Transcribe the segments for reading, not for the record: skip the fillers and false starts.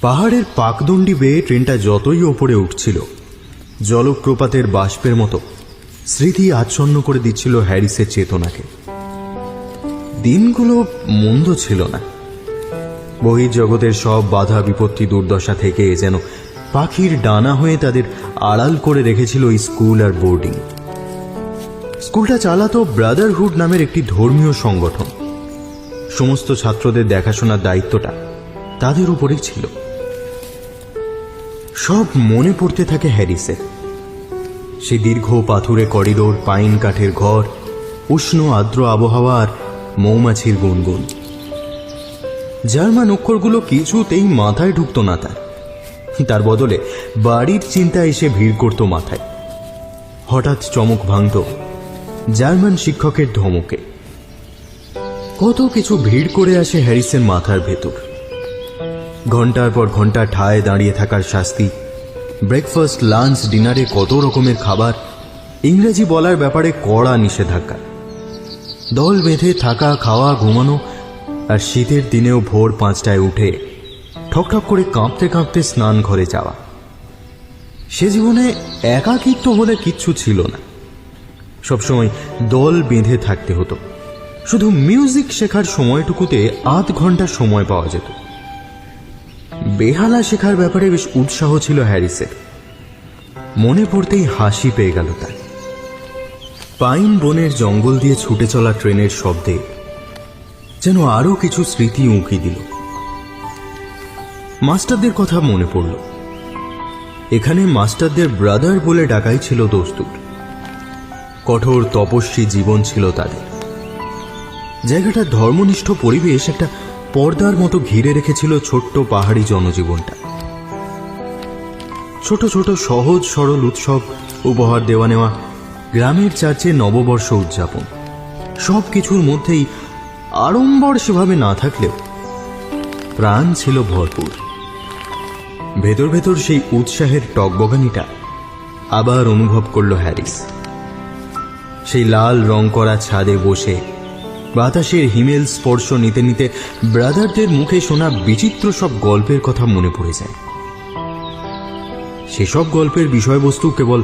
পাহাড়ের পাকদণ্ডি বেয়ে ট্রেনটা যতই ওপরে উঠছিল, জলপ্রপাতের বাষ্পের মতো স্মৃতি আচ্ছন্ন করে দিচ্ছিল হ্যারিসের চেতনাকে। দিনগুলো মন্দ ছিল না। বহির্জগতের সব বাধা বিপত্তি দুর্দশা থেকে যেন পাখির ডানা হয়ে তাদের আড়াল করে রেখেছিল এই স্কুল আর বোর্ডিং। স্কুলটা চালাতো ব্রাদারহুড নামের একটি ধর্মীয় সংগঠন। সমস্ত ছাত্রদের দেখাশোনার দায়িত্বটা তাদের উপরেই ছিল। সব মনে পড়তে থাকে হ্যারিসের। সেই দীর্ঘ পাথুরে করিডোর, পাইন কাঠের ঘর, উষ্ণ আর্দ্র আবহাওয়া আর মৌমাছির গুনগুন। জার্মান অক্ষরগুলো কিছুতেই মাথায় ঢুকত না তার বদলে বাড়ির চিন্তা এসে ভিড় করত মাথায়। হঠাৎ চমক ভাঙত জার্মান শিক্ষকের ধমকে। কত কিছু ভিড় করে আসে হ্যারিসের মাথার ভেতর। ঘন্টার পর ঘন্টা ঠায় দাঁড়িয়ে থাকার শাস্তি, ব্রেকফাস্ট, লাঞ্চ, ডিনারে কত রকমের খাবার, ইংরেজি বলার ব্যাপারে কড়া নিষেধাজ্ঞা, দল বেঁধে থাকা, খাওয়া, ঘুমানো, আর শীতের দিনেও ভোর 5টায় উঠে ঠকঠক করে কাঁপতে কাঁপতে স্নান ঘরে যাওয়া। সে জীবনে একাকিত্ব বলে কিচ্ছু ছিল না। সবসময় দল বেঁধে থাকতে হতো। শুধু মিউজিক শেখার সময়টুকুতে আধ ঘন্টা সময় পাওয়া যেত। বেহালা শেখার ব্যাপারে বেশ উৎসাহ ছিল হ্যারিসের। মনে পড়তেই হাসি পেয়ে গেল তার। পাইন বনের জঙ্গল দিয়ে ছুটে চলা ট্রেনের শব্দে যেন আরো কিছু স্মৃতি উঁকি দিল। মাস্টারদের কথা মনে পড়ল। এখানে মাস্টারদের ব্রাদার বলে ডাকাই ছিল দস্তুর। কঠোর তপস্বী জীবন ছিল তাদের। জায়গাটার ধর্মনিষ্ঠ পরিবেশ একটা পর্দার মতো ঘিরে রেখেছিল ছোট্ট পাহাড়ি জনজীবনটা। ছোট ছোট সহজ সরল উৎসব, উপহার দেওয়া নেওয়া, গ্রামের চার্চে নববর্ষ উদযাপন, সবকিছুর মধ্যেই আড়ম্বর সেভাবে না থাকলেও প্রাণ ছিল ভরপুর। ভেতর ভেতর সেই উৎসাহের টকবগানিটা আবার অনুভব করল হ্যারিস। সেই লাল রং করা ছাদে বসে বাতাসের হিমেল স্পর্শ নিতে নিতে ব্রাদারদের মুখে শোনা বিচিত্র সব গল্পের কথা মনে পড়ে যায়। সেসব গল্পের বিষয়বস্তু কেবল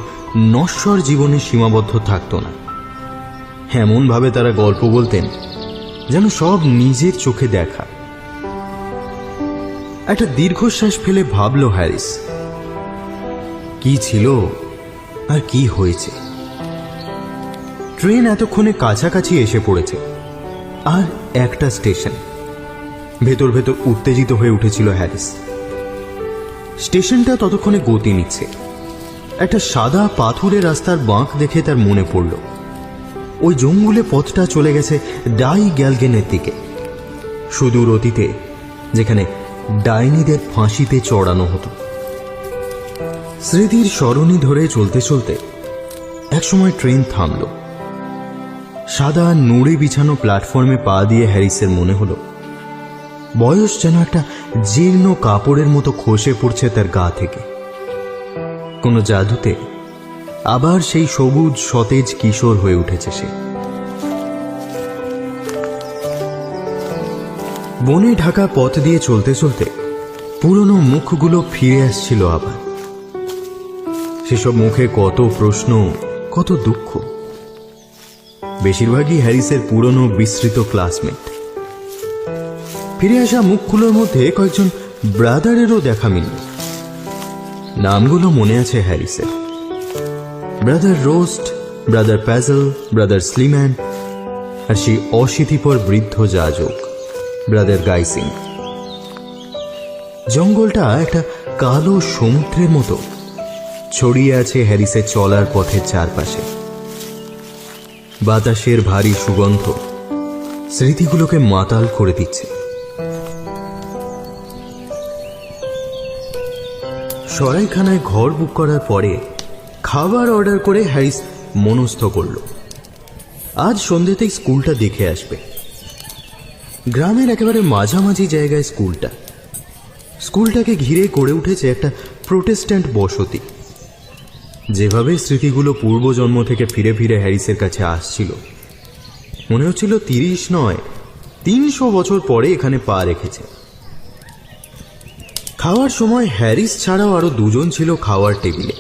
নশ্বর জীবনে সীমাবদ্ধ থাকত না। এমন ভাবে তারা গল্প বলতেন যেন সব নিজের চোখে দেখা। একটা দীর্ঘশ্বাস ফেলে ভাবল হ্যারিস, কি ছিল আর কি হয়েছে। ট্রেন এতক্ষণে কাছাকাছি এসে পড়েছে। আর একটা স্টেশন। ভেতর ভেতর উত্তেজিত হয়ে উঠেছিল হ্যারিস। স্টেশনটা ততক্ষণে গতি নিচ্ছে। একটা সাদা পাথুরে রাস্তার বাঁক দেখে তার মনে পড়ল ওই জঙ্গলে পথটা চলে গেছে ডাই গ্যালগেনের দিকে, সুদূর অতীতে, যেখানে ডাইনিদের ফাঁসিতে চড়ানো হতো। স্মৃতির সরণি ধরে চলতে চলতে একসময় ট্রেন থামল। সাদা নুড়ি বিছানো প্ল্যাটফর্মে পা দিয়ে হ্যারিসের মনে হলো বয়স যেন একটা জীর্ণ কাপড়ের মতো খসে পড়ছে তার গা থেকে। কোনো জাদুতে আবার সেই সবুজ সতেজ কিশোর হয়ে উঠেছে সে। বনে ঢাকা পথ দিয়ে চলতে চলতে পুরনো মুখগুলো ফিরে আসছিল আবার। সেসব মুখে কত প্রশ্ন, কত দুঃখ। বেশিরভাগই হ্যারিসের পুরনো বিস্মৃত ক্লাসমেট। ফিরে আসা মুখগুলোর মধ্যে কয়েকজন ব্রাদারেরও দেখা মিলল। নামগুলো মনে আছে হ্যারিসের: ব্রাদার রোস্ট, ব্রাদার প্যাজল, ব্রাদার স্লিম্যান, আর সেই অশীতিপর বৃদ্ধ যাজক ব্রাদার গাইসিং। জঙ্গলটা একটা কালো সমুদ্রের মতো ছড়িয়ে আছে হ্যারিসের চলার পথের চারপাশে। বাতাসের ভারী সুগন্ধ স্মৃতিগুলোকে মাতাল করে দিচ্ছে। সরাইখানায় ঘর বুক করার পরে খাবার অর্ডার করে হ্যারিস মনস্থ করল আজ সন্ধ্যেতেই স্কুলটা দেখে আসবে। গ্রামের একেবারে মাঝামাঝি জায়গায় স্কুলটা। স্কুলটাকে ঘিরে গড়ে উঠেছে একটা প্রোটেস্ট্যান্ট বসতি। যেভাবে স্মৃতিগুলো পূর্বজন্ম থেকে ফিরে ফিরে হ্যারিসের কাছে আসছিল, মনে হচ্ছিল 30 নয় 300 বছর পরে এখানে পা রেখেছে। খাওয়ার সময় হ্যারিস ছাড়াও আরো দুজন ছিল খাওয়ার টেবিলে।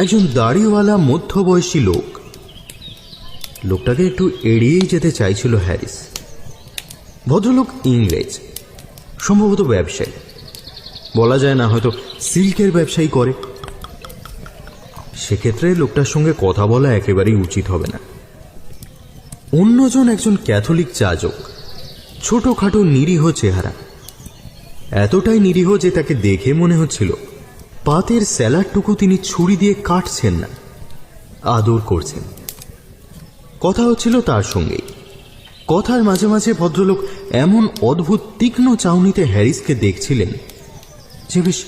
একজন দাড়িওয়ালা মধ্যবয়সী লোক। লোকটাকে একটু এড়িয়েই যেতে চাইছিল হ্যারিস। ভদ্রলোক ইংরেজ, সম্ভবত ব্যবসায়ী, বলা যায় না, হয়তো সিল্কের ব্যবসায়ী করে। সেক্ষেত্রে লোকটার সঙ্গে কথা বলা একেবারেই উচিত হবে না। অন্যজন একজন ক্যাথলিক যাজক, ছোটখাটো নিরীহ চেহারা, এতটাই নিরীহ যে তাকে দেখে মনে হচ্ছিল পাতের স্যালাডটুকু তিনি ছুরি দিয়ে কাটছেন না, আদর করছেন। কথা হচ্ছিল তার সঙ্গেই। কথার মাঝে মাঝে ভদ্রলোক এমন অদ্ভুত তীক্ষ্ণ চাউনিতে হ্যারিসকে দেখছিলেন যে বেশ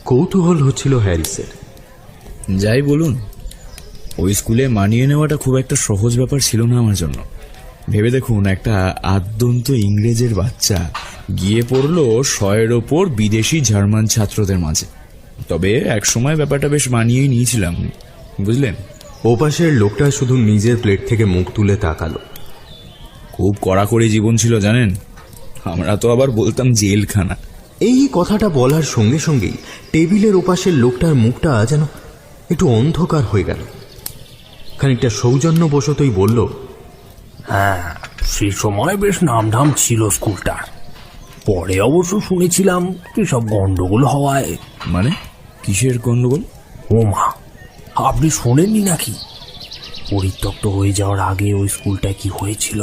কৌতূহল হচ্ছিল হ্যারিসের। যাই বলুন, ওই স্কুলে মানিয়ে নেওয়াটা খুব একটা সহজ ব্যাপার ছিল না আমার জন্য। ভেবে দেখুন, একটা আদ্যন্ত ইংরেজের বাচ্চা গিয়ে পড়লো 100-এর ওপর বিদেশি জার্মান ছাত্রদের মাঝে। তবে এক সময় ব্যাপারটা বেশ মানিয়েই নিয়েছিলাম, বুঝলেন। ওপাশের লোকটা শুধু নিজের প্লেট থেকে মুখ তুলে তাকালো। খুব কড়াকড়ি জীবন ছিল জানেন, আমরা তো আবার বলতাম জেলখানা। এই কথাটা বলার সঙ্গে সঙ্গেই টেবিলের ওপাশের লোকটার মুখটা যেন একটু অন্ধকার হয়ে গেল। খানিকটা সৌজন্যবশতই বলল, হ্যাঁ, সেই সময় বেশ নামধাম ছিল স্কুলটার। পরে অবশ্য শুনেছিলাম সব গন্ডগোল হওয়ায়। মানে কিসের গন্ডগোল? ও মা, আপনি শোনেননি নাকি? পরিত্যক্ত হয়ে যাওয়ার আগে ওই স্কুলটায় কি হয়েছিল?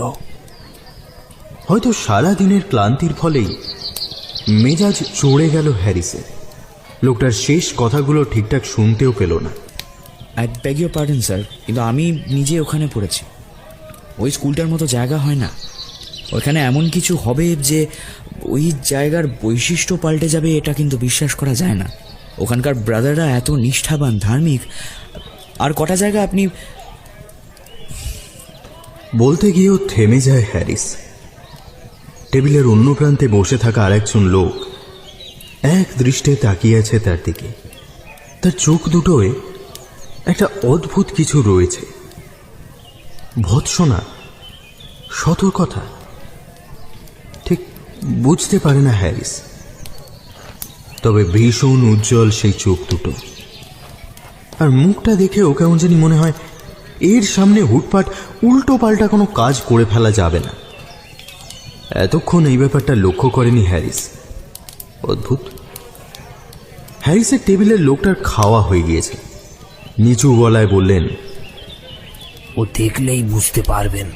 হয়তো সারা দিনের ক্লান্তির ফলেই মেজাজ চড়ে গেল হ্যারিসের। লোকটার শেষ কথাগুলো ঠিকঠাক শুনতেও পেল না। I beg your pardon sir, কিন্তু আমি নিজে ওখানে পড়েছি। ওই স্কুলটার মতো জায়গা হয় না। ওখানে এমন কিছু হবে যে ওই জায়গার বৈশিষ্ট্য পাল্টে যাবে, এটা কিন্তু বিশ্বাস করা যায় না। ওখানকার ব্রাদাররা এত নিষ্ঠাবান, ধার্মিক। আর কটা জায়গা আপনি বলতে গিয়েও থেমে যায় হ্যারিস। টেবিলের অন্য প্রান্তে বসে থাকা আরেকজন লোক এক দৃষ্টে তাকিয়ে আছে তার দিকে। তার চোখ দুটোয় একটা অদ্ভুত কিছু রয়েছে, ভৎসনা, সতর্কতা। ঠিক বুঝতে পারে না হ্যারিস, তবে ভীষণ উজ্জ্বল সেই চোখ দুটো। আর মুখটা দেখে ও কেমন জানি মনে হয় এর সামনে হুটপাট উল্টো পাল্টা কোনো কাজ করে ফেলা যাবে না। এতক্ষণ এই ব্যাপারটা লক্ষ্য করেনি হ্যারিস। অদ্ভুত। হ্যারিসের টেবিলের লোকটার খাওয়া হয়ে গিয়েছে। নিচু গলায় বললেন, ও দেখলেই বুঝতে পারবেন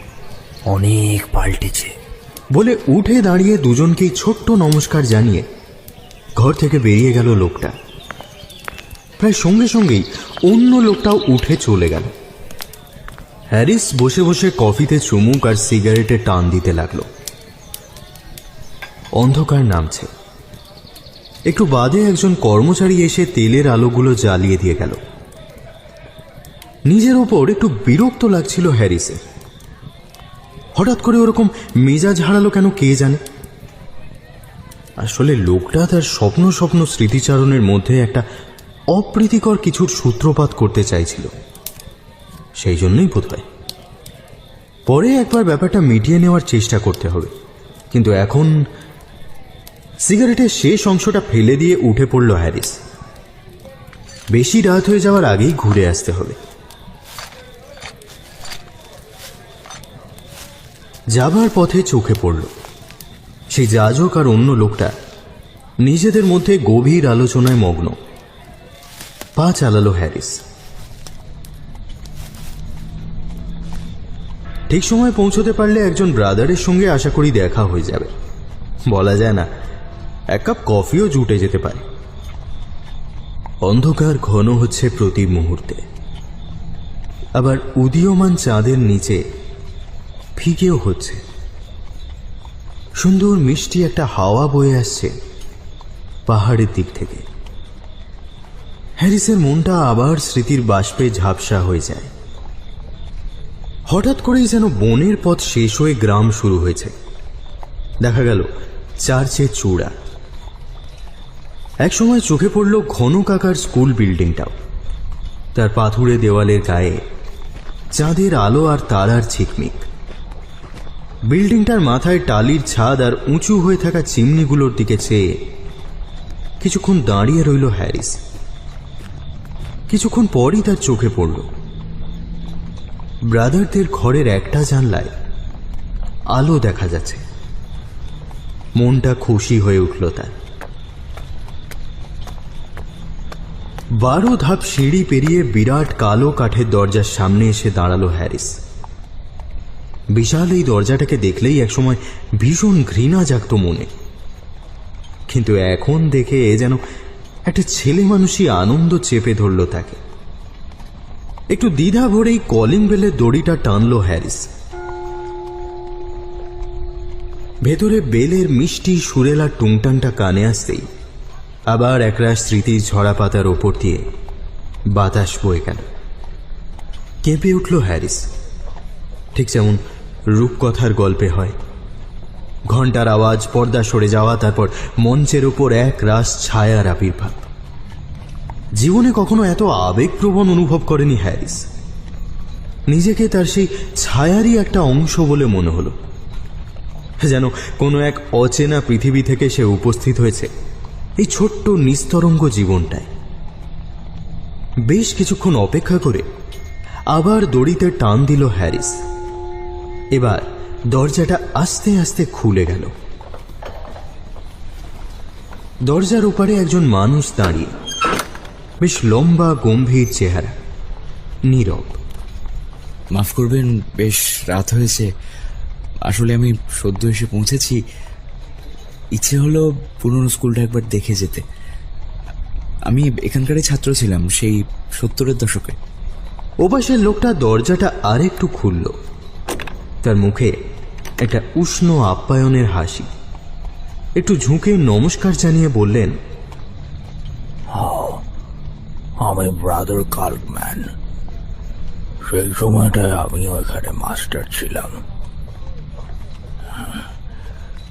অনেক পাল্টেছে। বলে উঠে দাঁড়িয়ে দুজনকেই ছোট্ট নমস্কার জানিয়ে ঘর থেকে বেরিয়ে গেল লোকটা। প্রায় সঙ্গে সঙ্গেই অন্য লোকটাও উঠে চলে গেল। হ্যারিস বসে বসে কফিতে চুমুক আর সিগারেটে টান দিতে লাগলো। অন্ধকার নামছে। একটু বাদে একজন কর্মচারী এসে তেলের আলোগুলো জ্বালিয়ে দিয়ে গেল। নিজের ওপর একটু বিরক্ত লাগছিল হ্যারিসের। হঠাৎ করে ওরকম মেজাজ হারালো কেন কে জানে। আসলে লোকটা তার স্বপ্ন স্মৃতিচারণের মধ্যে একটা অপ্রীতিকর কিছুর সূত্রপাত করতে চাইছিল, সেই জন্যই বোধহয়। পরে একবার ব্যাপারটা মিটিয়ে নেওয়ার চেষ্টা করতে হবে, কিন্তু এখন সিগারেটের শেষ অংশটা ফেলে দিয়ে উঠে পড়ল হ্যারিস। বেশি রাত হয়ে যাওয়ার আগেই ঘুরে আসতে হবে। যাবার পথে চোখে পড়ল সেই যাজক আর অন্য লোকটা নিজেদের মধ্যে গভীর আলোচনায় মগ্ন। পা চালালো হ্যারিস। ঠিক সময় পৌঁছতে পারলে একজন ব্রাদারের সঙ্গে আশা করি দেখা হয়ে যাবে। বলা যায় না, এক কাপ কফিও জুটে যেতে পারে। অন্ধকার ঘন হচ্ছে প্রতি মুহূর্তে, আবার উদীয়মান চাঁদের নিচে ফিকেও হচ্ছে। সুন্দর মিষ্টি একটা হাওয়া বয়ে আসছে পাহাড়ের দিক থেকে। হ্যারিসের মনটা আবার স্মৃতির বাষ্পে ঝাপসা হয়ে যায়। হঠাৎ করেই যেন বনের পথ শেষ হয়ে গ্রাম শুরু হয়েছে। দেখা গেল চার্চের চূড়া। একসময় চোখে পড়ল ঘন কাকার স্কুল বিল্ডিংটাও। তার পাথুরে দেওয়ালের গায়ে চাঁদের আলো আর তারার ঝিকমিক। বিল্ডিংটার মাথায় টালির ছাদ আর উঁচু হয়ে থাকা চিমনিগুলোর দিকে চেয়ে কিছুক্ষণ দাঁড়িয়ে রইল হ্যারিস। কিছুক্ষণ পরই তার চোখে পড়ল ব্রাদারদের ঘরের একটা জানলায় আলো দেখা যাচ্ছে। মনটা খুশি হয়ে উঠল তার। 12 ধাপ সিঁড়ি পেরিয়ে বিরাট কালো কাঠের দরজার সামনে এসে দাঁড়ালো হ্যারিস। বিশাল এই দরজাটাকে দেখলেই একসময় ভীষণ ঘৃণা জাগত মনে, কিন্তু এখন দেখে যেন একটা ছেলে মানুষই আনন্দ চেপে ধরল তাকে। একটু দ্বিধা ভরেই কলিং বেলের দড়িটা টানলো হ্যারিস। ভেতরে বেলের মিষ্টি সুরেলা টুংটানটা কানে আসতেই আবার একরাশ স্মৃতির ঝরা পাতার ওপর দিয়ে বাতাস বয়ে গেল। কেঁপে উঠল হ্যারিস, ঠিক যেমন রূপকথার গল্পে হয়। ঘন্টার আওয়াজ, পর্দা সরে যাওয়া, তারপর মঞ্চের উপর এক রাস ছায়ার আবির্ভাব। জীবনে কখনো এত আবেগপ্রবণ অনুভব করেনি হ্যারিস। নিজেকে তার সেই ছায়ারই একটা অংশ বলে মনে হলো, যেন কোনো এক অচেনা পৃথিবী থেকে সে উপস্থিত হয়েছে এই ছোট্ট নিস্তরঙ্গ জীবনটায়। বেশ কিছুক্ষণ অপেক্ষা করে আবার দড়িতে টান দিল হ্যারিস। এবার দরজাটা আস্তে আস্তে খুলে গেল। দরজার ওপারে একজন মানুষ দাঁড়িয়ে, বেশ লম্বা, গম্ভীর চেহারা, নীরব। মাফ করবেন, বেশ রাত হয়েছে। আসলে আমি সদ্য এসে পৌঁছেছি। ইচ্ছে হলো পুরনো স্কুলটা একবার দেখে যেতে। আমি এখানকারই ছাত্র ছিলাম, সেই 70-এর দশকে। ওপাশের লোকটা দরজাটা আরেকটু খুলল। তার মুখে একটা উষ্ণ আপ্যায়নের হাসি। একটু ঝুঁকে নমস্কার জানিয়ে বললেন, আমি ব্রাদার কাল্কম্যান। সেই সময়টায় আমিও এখানে মাস্টার ছিলাম।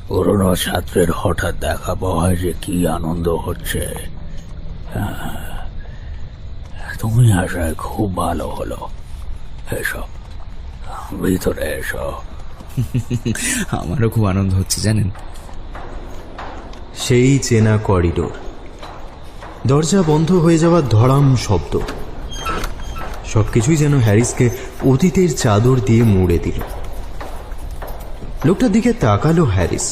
পুরনো ছাত্রের হঠাৎ দেখা পাওয়ায় যে কি আনন্দ হচ্ছে। তুমি আসায় খুব ভালো হলো। এসো, ভিতরে এসো। আমারও খুব আনন্দ হচ্ছে জানেন। সেই চেনা করিডোর, দরজা বন্ধ হয়ে যাওয়ার ধড়াম শব্দ, সবকিছুই যেন হ্যারিসকে অতীতের চাদর দিয়ে মুড়ে দিল। লোকটার দিকে তাকালো হ্যারিস।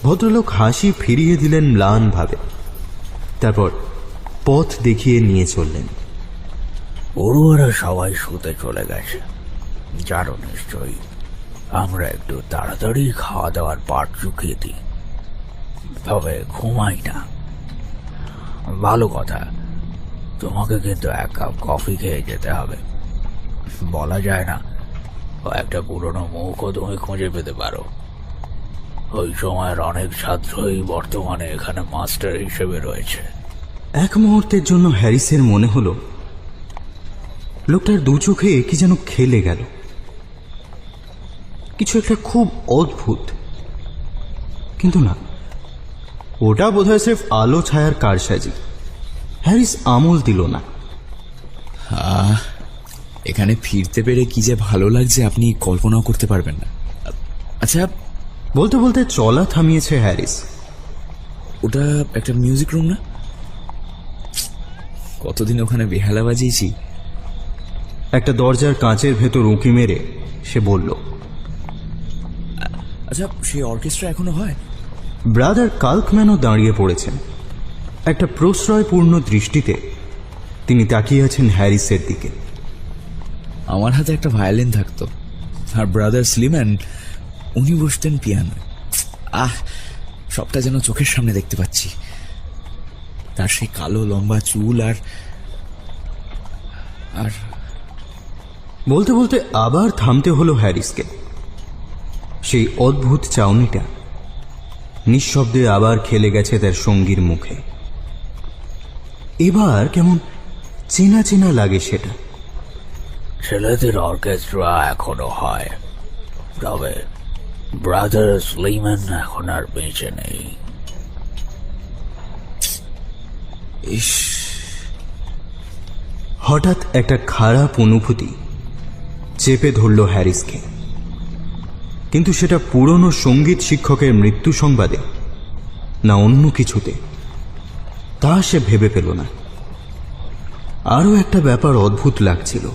ভদ্রলোক হাসি ফিরিয়ে দিলেন ম্লান ভাবে, তারপর পথ দেখিয়ে নিয়ে চললেন। পড়ুয়ারা সবাই শুতে চলে গেছে, জানো নিশ্চয়ই। আমরা একটু তাড়াতাড়ি খাওয়া দাওয়ার পাট চুকিয়ে দিই, তবে ঘুমাই না। ভালো কথা, তোমাকে কিন্তু 1 কাপ কফি খেয়ে যেতে হবে। বলা যায় না, একটা পুরনো মুখও তুমি খুঁজে পেতে পারো। ওই সময়ের অনেক ছাত্রই বর্তমানে এখানে মাস্টার হিসেবে রয়েছে। এক মুহূর্তের জন্য হ্যারিসের মনে হলো লোকটার দু চোখে কি যেন খেলে গেল। কিছু একটা খুব অদ্ভুত, কিন্তু না, ওটা বোধহয় সির্ফ আলো ছায়ার কারসাজি। হ্যারিস আমল দিল না। এখানে ফিরতে পেরে কি যে ভালো লাগছে আপনি কল্পনাও করতে পারবেন না। আচ্ছা, বলতে বলতে চলা থামিয়েছে হ্যারিস। ওটা একটা মিউজিক রুম না? কতদিন ওখানে বেহালা বাজিয়েছি। একটা দরজার কাঁচের ভেতর উঁকি মেরে সে বলল, আচ্ছা, সেই অর্কেস্ট্রা এখনো হয়? ব্রাদার কাল্কম্যানও দাঁড়িয়ে পড়েছেন। একটা প্রশ্রয়পূর্ণ দৃষ্টিতে তিনি তাকিয়ে আছেন হ্যারিসের দিকে। আমার হাতে একটা ভায়োলিন থাকতো, আর ব্রাদার স্লিম্যান উনি বসতেন পিয়ানো। সবটা যেন চোখের সামনে দেখতে পাচ্ছি। তার সেই কালো লম্বা চুল আর আর বলতে বলতে আবার থামতে হলো হ্যারিসকে। সেই অদ্ভুত চাউনিটা নিঃশব্দে আবার খেলে গেছে তার সঙ্গীর মুখে। এবার কেমন চেনা চেনা লাগে সেটা। ছেলেদের অর্কেস্ট্রা এখনো হয়, তবে ব্রাদার স্লিম্যান এখন আর বেঁচে নেই। ইস, হঠাৎ একটা খারাপ অনুভূতি চেপে ধরল হ্যারিসকে, কিন্তু সেটা পুরনো সঙ্গীত শিক্ষকের মৃত্যু সংবাদে না অন্য কিছুতে। তা সে ভেবে পেল না। আরও একটা ব্যাপার অদ্ভুত লাগছিল।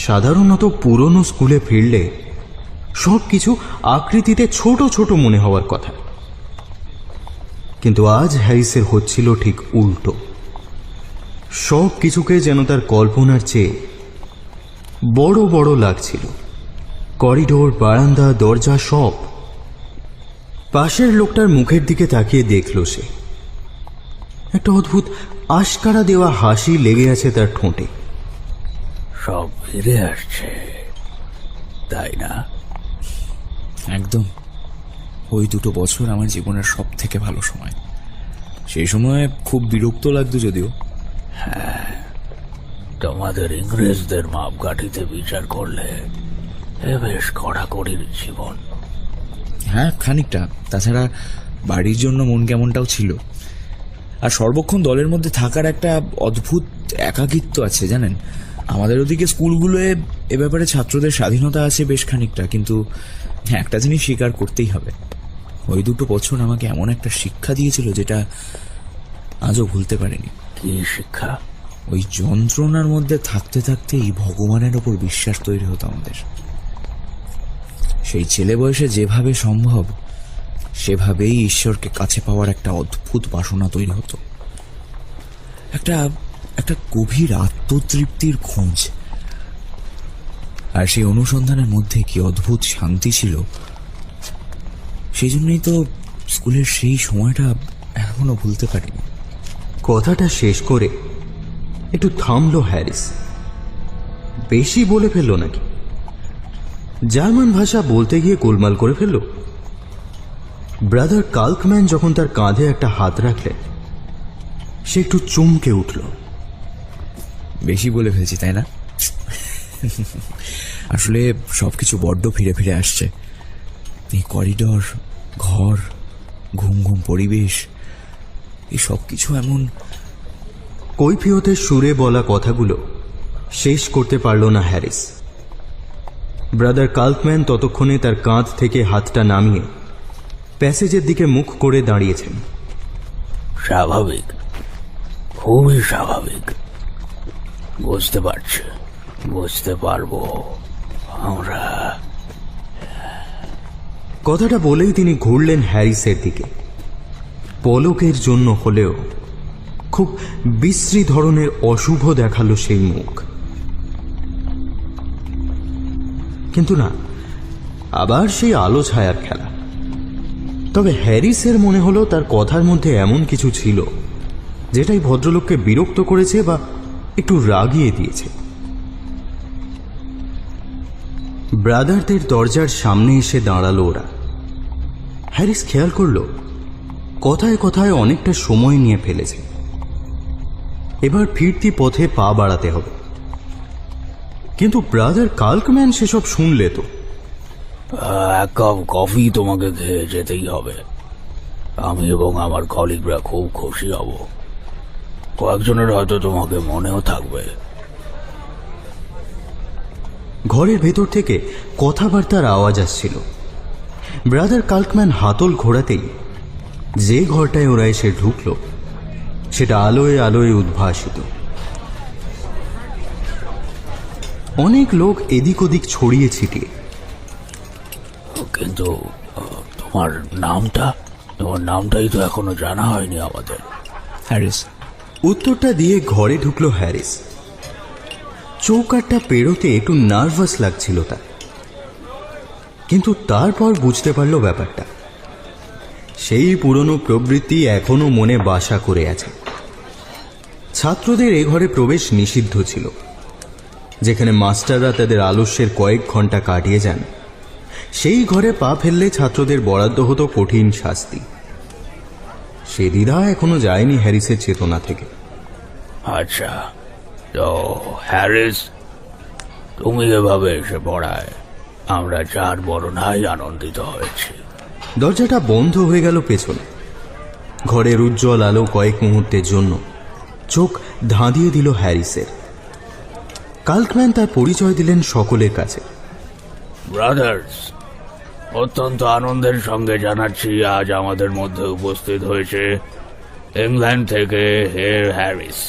সাধারণত পুরনো স্কুলে ফিরলে সবকিছু আকৃতিতে ছোট ছোট মনে হওয়ার কথা, কিন্তু আজ হ্যারিসের হচ্ছিল ঠিক উল্টো। সব কিছুকে যেন তার কল্পনার চেয়ে বড় বড় লাগছিল। করিডোর, বারান্দা, দরজা সব। পাশের লোকটার মুখের দিকে তাকিয়ে দেখল সে। একটা অদ্ভুত আশকারা দেওয়া হাসি লেগে আছে তার ঠোঁটে। সব ফিরে আসছে, তাই না? একদম। ওই 2 বছর আমার জীবনের সব থেকে ভালো সময়। সেই সময় খুব বিরক্ত লাগতো যদিও। তোমাদের ইংরেজদের মাপকাঠিতে বিচার করলে এ বেশ কড়াকড়ির জীবন। হ্যাঁ, খানিকটা। তাছাড়া বাড়ির জন্য মন কেমনটাও ছিল। আর সর্বক্ষণ দলের মধ্যে থাকার একটা অদ্ভুত একাকিত্ব আছে, জানেন। আমাদের ওদিকে স্কুলগুলোয় এ ব্যাপারে ছাত্রদের স্বাধীনতা আছে বেশ খানিকটা, কিন্তু একটা জিনিস স্বীকার করতেই হবে, ওই 2 বছর আমাকে এমন একটা শিক্ষা দিয়েছিল যেটা আজও ভুলতে পারিনি। কি শিক্ষা? ওই যন্ত্রণার মধ্যে থাকতে থাকতেই ভগবানের ওপর বিশ্বাস তৈরি হতো আমাদের। সেই ছেলে বয়সে যেভাবে সম্ভব সেভাবেই ঈশ্বরকে কাছে পাওয়ার একটা অদ্ভুত বাসনা তৈরি হতো। একটা একটা গভীর আত্মতৃপ্তির খোঁজ। আর সেই অনুসন্ধানের মধ্যে কি অদ্ভুত শান্তি ছিল। সেই জন্যই তো স্কুলের সেই সময়টা এখনো ভুলতে পারিনি। কথাটা শেষ করে একটু থামল হ্যারিস। বেশি বলে ফেলল নাকি? জার্মান ভাষা বলতে গিয়ে গোলমাল করে ফেলল। ব্রাদার কাল্কম্যান যখন তার কাঁধে একটা হাত রাখলেন, সে একটু চমকে উঠল। বেশি বলে ফেলছি, তাই না? আসলে সবকিছু বড্ড ফিরে ফিরে আসছে। এই করিডোর, ঘর, ঘুম ঘুম পরিবেশ, এই সব কিছু এমন। কৈফিয়তের সুরে বলা কথাগুলো শেষ করতে পারল না হ্যারিস। ব্রাদার কাল্কম্যান ততক্ষণে তার কাঁধ থেকে হাতটা নামিয়ে প্যাসেজের দিকে মুখ করে দাঁড়িয়েছেন। স্বাভাবিক, খুবই স্বাভাবিক। বুঝতে পারছি, বুঝতে পারবো আমরা। কথাটা বলেই তিনি ঘুরলেন হ্যারিসের দিকে। পলকের জন্য হলেও খুব বিশ্রী ধরনের অশুভ দেখালো সেই মুখ। কিন্তু না, আবার সেই আলো ছায়ার খেলা। তবে হ্যারিসের মনে হলো তার কথার মধ্যে এমন কিছু ছিল যেটাই ভদ্রলোককে বিরক্ত করেছে বা একটু রাগিয়ে দিয়েছে। ব্রাদারদের দরজার সামনে এসে দাঁড়ালো ওরা। হ্যারিস খেয়াল করল কথায় কথায় অনেকটা সময় নিয়ে ফেলেছে। এবার ফিরতি পথে পা বাড়াতে হবে। কিন্তু ব্রাদার কাল্কম্যান সেসব শুনলে তো। এক কাপ কফি তোমাকে খেয়ে যেতেই হবে। আমি এবং আমার কলিগরা খুব খুশি হব। কয়েকজনের হয়তো তোমাকে মনেও থাকবে। ঘরের ভেতর থেকে কথাবার্তার আওয়াজ আসছিল। ব্রাদার কাল্কম্যান হাতল ঘোরাতেই যে ঘরটায় ওরা এসে ঢুকল সেটা আলোয় আলোয় উদ্ভাসিত। অনেক লোক এদিক ওদিক ছড়িয়ে ছিটিয়ে। কিন্তু তোমার নামটাই তো এখনো জানা হয়নি আমাদের। হ্যারিস। উত্তরটা দিয়ে ঘরে ঢুকলো হ্যারিস। চৌকাঠটা পেরোতে একটু নার্ভাস লাগছিল তার, কিন্তু তারপর বুঝতে পারল ব্যাপারটা। সেই পুরনো প্রবৃত্তি এখনো মনে বাসা করে আছে। ছাত্রদের এ ঘরে প্রবেশ নিষিদ্ধ ছিল। যেখানে মাস্টাররা তাদের আলস্যের কয়েক ঘন্টা কাটিয়ে যান, সেই ঘরে পা ফেললে ছাত্রদের বরাদ্দ হতো কঠিন শাস্তি। সে দ্বিধা এখনো যায়নি হ্যারিসের চেতনা থেকে। আচ্ছা, তো হ্যারিস, তুমি এভাবে এসে পড়ায় আমরা 4 বড়নাই আনন্দিত হয়েছি। দরজাটা বন্ধ হয়ে গেল পেছনে। ঘরের উজ্জ্বল আলো কয়েক মুহূর্তের জন্য চোখ ধাঁধিয়ে দিল হ্যারিসের। কাল্কম্যান তার পরিচয় দিলেন সকলের কাছে। ব্রাদার্স, অত্যন্ত আনন্দের সঙ্গে জানাচ্ছি আজ আমাদের মধ্যে উপস্থিত হয়েছে ইংল্যান্ড থেকে হের হ্যারিস।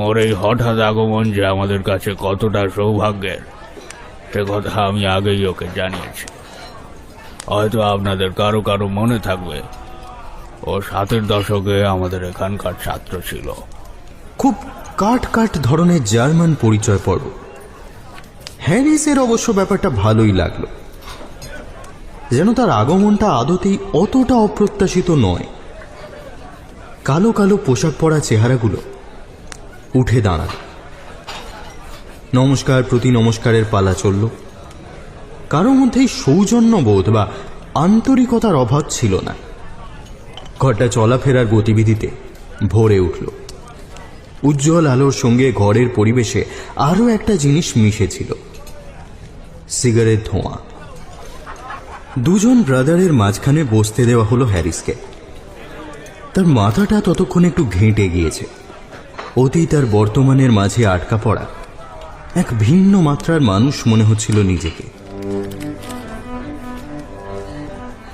ওর এই হঠাৎ আগমন যে আমাদের কাছে কতটা সৌভাগ্যের সে কথা আমি আগেই ওকে জানিয়েছি। হয়তো আপনাদের কারো কারো মনে থাকবে, ও 60-এর দশকে আমাদের এখানকার ছাত্র ছিল। খুব কাট কাট ধরনের জার্মান পরিচয় পর্ব। হ্যারিসের অবশ্য ব্যাপারটা ভালোই লাগলো, যেন তার আগমনটা আদতেই অতটা অপ্রত্যাশিত নয়। কালো কালো পোশাক পরা চেহারাগুলো উঠে দাঁড়াল। নমস্কার প্রতি নমস্কারের পালা চলল। কারো মধ্যেই সৌজন্যবোধ বা আন্তরিকতার অভাব ছিল না। ঘরটা চলাফেরার গতিবিধিতে ভরে উঠল। উজ্জ্বল আলোর সঙ্গে ঘরের পরিবেশে আরও একটা জিনিস মিশেছিল, সিগারেট ধোঁয়া। দুজন ব্রাদারের মাঝখানে বসতে দেওয়া হলো হ্যারিসকে। তার মাথাটা ততক্ষণ একটু ঘেঁটে গিয়েছে। অতীত আর বর্তমানের মাঝে আটকা পড়া এক ভিন্ন মাত্রার মানুষ মনে হচ্ছিল নিজেকে।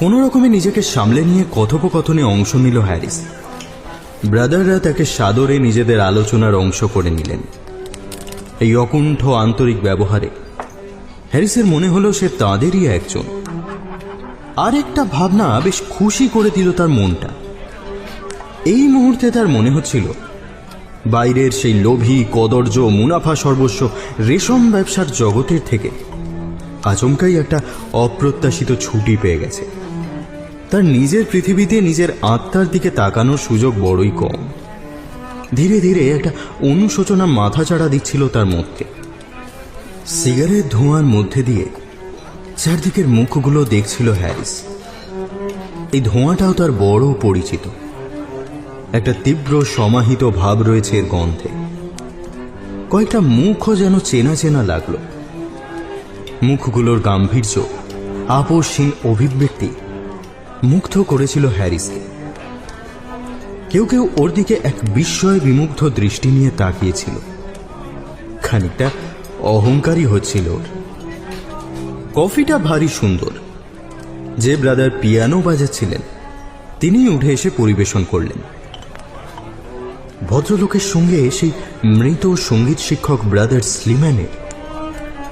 কোনো রকমে নিজেকে সামলে নিয়ে কথোপকথনে অংশ নিল হ্যারিস। ব্রাদাররা তাকে সাদরে নিজেদের আলোচনার অংশ করে নিলেন। এই অকুণ্ঠ আন্তরিক ব্যবহারে হ্যারিসের মনে হলো সে তাঁদেরই একজন। আরেকটা ভাবনা বেশ খুশি করে দিল তার মনটা। এই মুহূর্তে তার মনে হচ্ছিল বাইরের সেই লোভী কদর্য মুনাফা সর্বস্ব রেশম ব্যবসার জগতের থেকে আচমকাই একটা অপ্রত্যাশিত ছুটি পেয়ে গেছে। তার নিজের পৃথিবীতে নিজের আত্মার দিকে তাকানোর সুযোগ বড়ই কম। ধীরে ধীরে একটা অনুশোচনা মাথাচাড়া দিচ্ছিল তার মধ্যে। সিগারেট ধোঁয়ার মধ্যে দিয়ে চারদিকের মুখগুলো দেখছিল হ্যারিস। এই ধোঁয়াটাও তার বড় পরিচিত। একটা তীব্র সমাহিত ভাব রয়েছে এর গন্ধে। কয়েকটা মুখও যেন চেনা চেনা লাগলো। মুখগুলোর গাম্ভীর্য, আপোষহীন অভিব্যক্তি মুগ্ধ করেছিল হ্যারিসকে। কেউ কেউ ওর দিকে এক বিস্ময় বিমুগ্ধ দৃষ্টি নিয়ে তাকিয়েছিল। খানিকটা অহংকারী হচ্ছিল ওর। কফিটা ভারী সুন্দর। যে ব্রাদার পিয়ানো বাজাচ্ছিলেন তিনি উঠে এসে পরিবেশন করলেন। ভদ্রলোকের সঙ্গে সেই মৃত সঙ্গীত শিক্ষক ব্রাদার স্লিম্যানের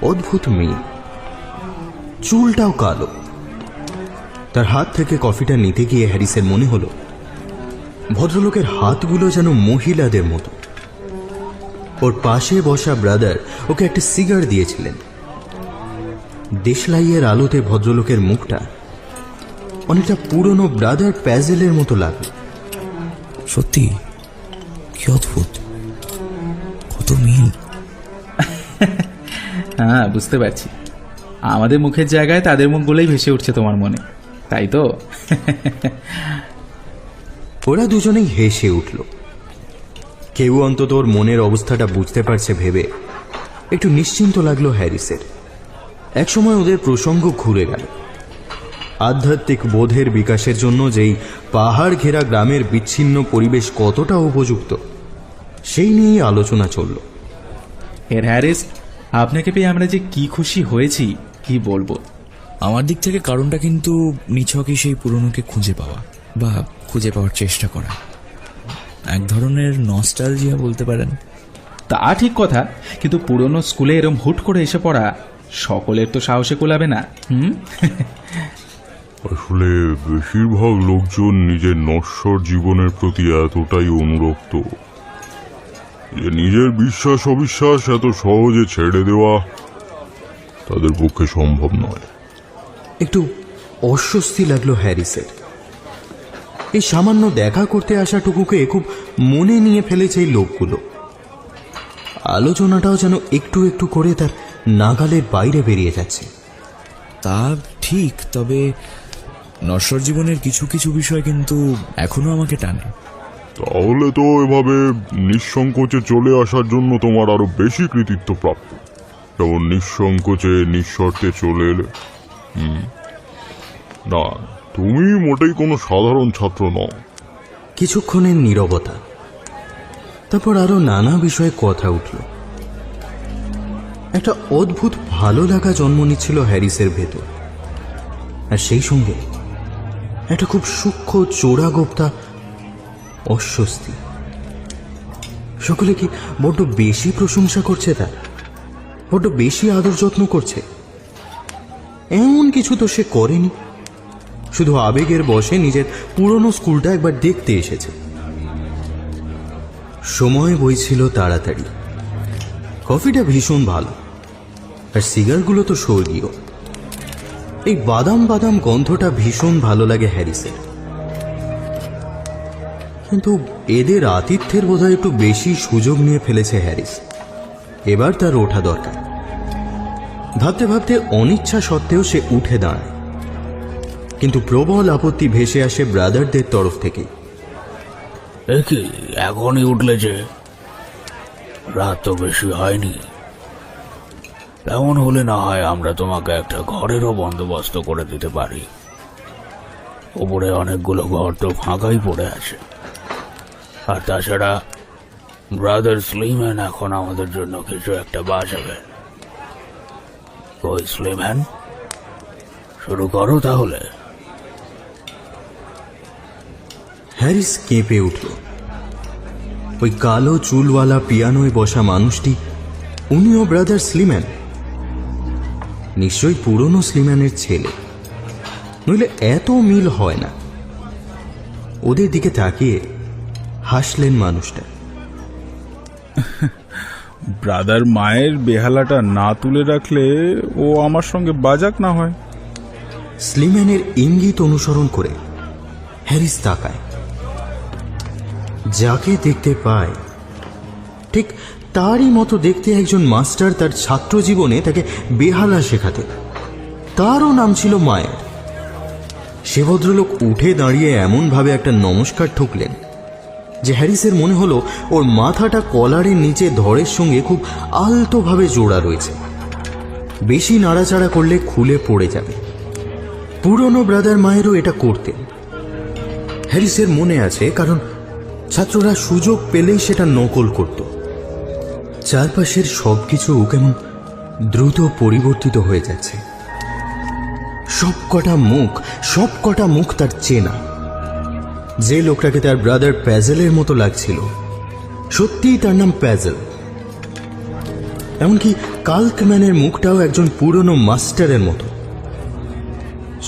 অদ্ভুত মিল। চুলটাও কালো। তার হাত থেকে কফিটা নিতে গিয়ে হ্যারিসের মনে হলো ভদ্রলোকের হাতগুলো যেন মহিলাদের মতো। ওর পাশে বসা ব্রাদার ওকে একটা সিগার দিয়েছিলেন। দেশলাইয়ের আলোতে ভদ্রলোকের মুখটা অনেকটা পুরনো ব্রাদার প্যাজেলের মতো লাগলো। সত্যি কি অদ্ভুত, কত মিল। হ্যাঁ, বুঝতে পারছি। আমাদের মুখের জায়গায় তাদের মুখ বলেই ভেসে উঠছে তোমার মনে, তাই তো? ওরা দুজনেই হেসে উঠল। কেউ অন্তত ওর মনের অবস্থাটা বুঝতে পারছে ভেবে একটু নিশ্চিন্ত লাগলো হ্যারিসের। একসময় ওদের প্রসঙ্গ ঘুরে গেল। আধ্যাত্মিক বোধের বিকাশের জন্য যেই পাহাড় ঘেরা গ্রামের বিচ্ছিন্ন পরিবেশ কতটা উপযুক্ত সেই নিয়েই আলোচনা চলল। এর হ্যারিস, আপনাকে পেয়ে আমরা যে কি খুশি হয়েছি কি বলবো। আমার দিক থেকে কারণটা কিন্তু নিছকই সেই পুরনোকে খুঁজে পাওয়া বা খুঁজে পাওয়ার চেষ্টা করা। এক ধরনের নস্টালজিয়া বলতে পারেন। তা ঠিক কথা, কিন্তু পুরনো স্কুলে এরম হুট করে এসে পড়া সকলের তো সাহসে কোলাবে না। আসলে বেশিরভাগ লোকজন নিজের নশ্বর জীবনের প্রতি এতটাই অনুরক্ত যে নিজের বিশ্বাস অবিশ্বাস এত সহজে ছেড়ে দেওয়া তাদের পক্ষে সম্ভব নয়। একটু অস্বস্তি লাগলো হ্যারিসের। এই সামান্য দেখা করতে আসাটুকুকে খুব মনে নিয়ে ফেলেছে এই লোকগুলো। আলোচনাটাও যেন একটু একটু করে তার নাগালের বাইরে বেরিয়ে যাচ্ছে। তা ঠিক, তবে নশ্বর জীবনের কিছু কিছু বিষয় কিন্তু এখনো আমাকে টানে। তাহলে তো এভাবে নিঃসংকোচে চলে আসার জন্য তোমার আরো বেশি কৃতিত্ব প্রাপ্ত। যেমন নিঃসংকোচে নিঃশর্তে চলে এলে। না, তুমি মোটেই কোনো সাধারণ ছাত্র নও। কিছুক্ষণের নীরবতা, তারপর আরো নানা বিষয়ে কথা উঠল। একটা অদ্ভুত ভালো লাগা জন্ম নিচ্ছিল হ্যারিসের ভেতর, আর সেই সঙ্গে একটা খুব সূক্ষ্ম চোরাগোপ্তা অস্বস্তি। সকলে কি বড্ড বেশি প্রশংসা করছে তার, বড্ড বেশি আদর যত্ন করছে? এমন কিছু তো সে করেনি, শুধু আবেগের বশে নিজের পুরনো স্কুলটা একবার দেখতে এসেছে। সময় বইছিল তাড়াতাড়ি। কফিটা ভীষণ ভালো, আর সিগারগুলো তো স্বর্গীয়। এই বাদাম বাদাম গন্ধটা ভীষণ ভালো লাগে হ্যারিসের। কিন্তু এদের আতিথ্যের বোধহয় একটু বেশি সুযোগ নিয়ে ফেলেছে হ্যারিস। এবার তার ওঠা দরকার। ভাবতে ভাবতে অনিচ্ছা সত্ত্বেও সে উঠে দাঁড়ায়, কিন্তু প্রবল আপত্তি ভেসে আসে ব্রাদারদের তরফ থেকে। কি এখনই উঠলে যে? রাত তো বেশি হয়নি। এমন হলে না হয় আমরা তোমাকে একটা ঘরেরও বন্দোবস্ত করে দিতে পারি। ওপরে অনেকগুলো ঘর তো ফাঁকাই পড়ে আছে। আর তাছাড়া ব্রাদার স্লিম্যান এখন আমাদের জন্য কিছু একটা বাঁচাবে। ওই স্লিম্যান, শুরু করো তাহলে। হ্যারিস কেঁপে উঠল। ওই কালো চুলওয়ালা পিয়ানোয় বসা মানুষটি উনিও ব্রাদার স্লিম্যান। নিশ্চয়ই পুরনো স্লিম্যানের ছেলে, নইলে এত মিল হয় না। ওদের দিকে তাকিয়ে হাসলেন মানুষটা। ব্রাদার মায়ের বেহালাটা না তুলে রাখলে ও আমার সঙ্গে বাজাক না হয়। স্লিম্যানের ইঙ্গিত অনুসরণ করে হ্যারিস তাকায়। যাকে দেখতে পায় ঠিক তারই মতো দেখতে একজন মাস্টার তার ছাত্র জীবনে তাকে বেহালা শেখাতে। তারও নাম ছিল মায়ের। সে ভদ্রলোক উঠে দাঁড়িয়ে এমনভাবে একটা নমস্কার ঠুকলেন যে হ্যারিসের মনে হলো ওর মাথাটা কলারের নিচে ধড়ের সঙ্গে খুব আলতোভাবে জোড়া রয়েছে। বেশি নাড়াচাড়া করলে খুলে পড়ে যাবে। পুরনো ব্রাদার মায়েরও এটা করতেন, হ্যারিসের মনে আছে, কারণ ছাত্ররা সুযোগ পেলেই সেটা নকল করত। চারপাশের সবকিছু কেমন দ্রুত পরিবর্তিত হয়ে যাচ্ছে। সবকটা মুখ তার চেনা। যে লোকটাকে তার ব্রাদার প্যাজেলের মতো লাগছিল, সত্যিই তার নাম প্যাজেল। এমনকি কাল্কম্যানের মুখটাও একজন পুরনো মাস্টারের মতো।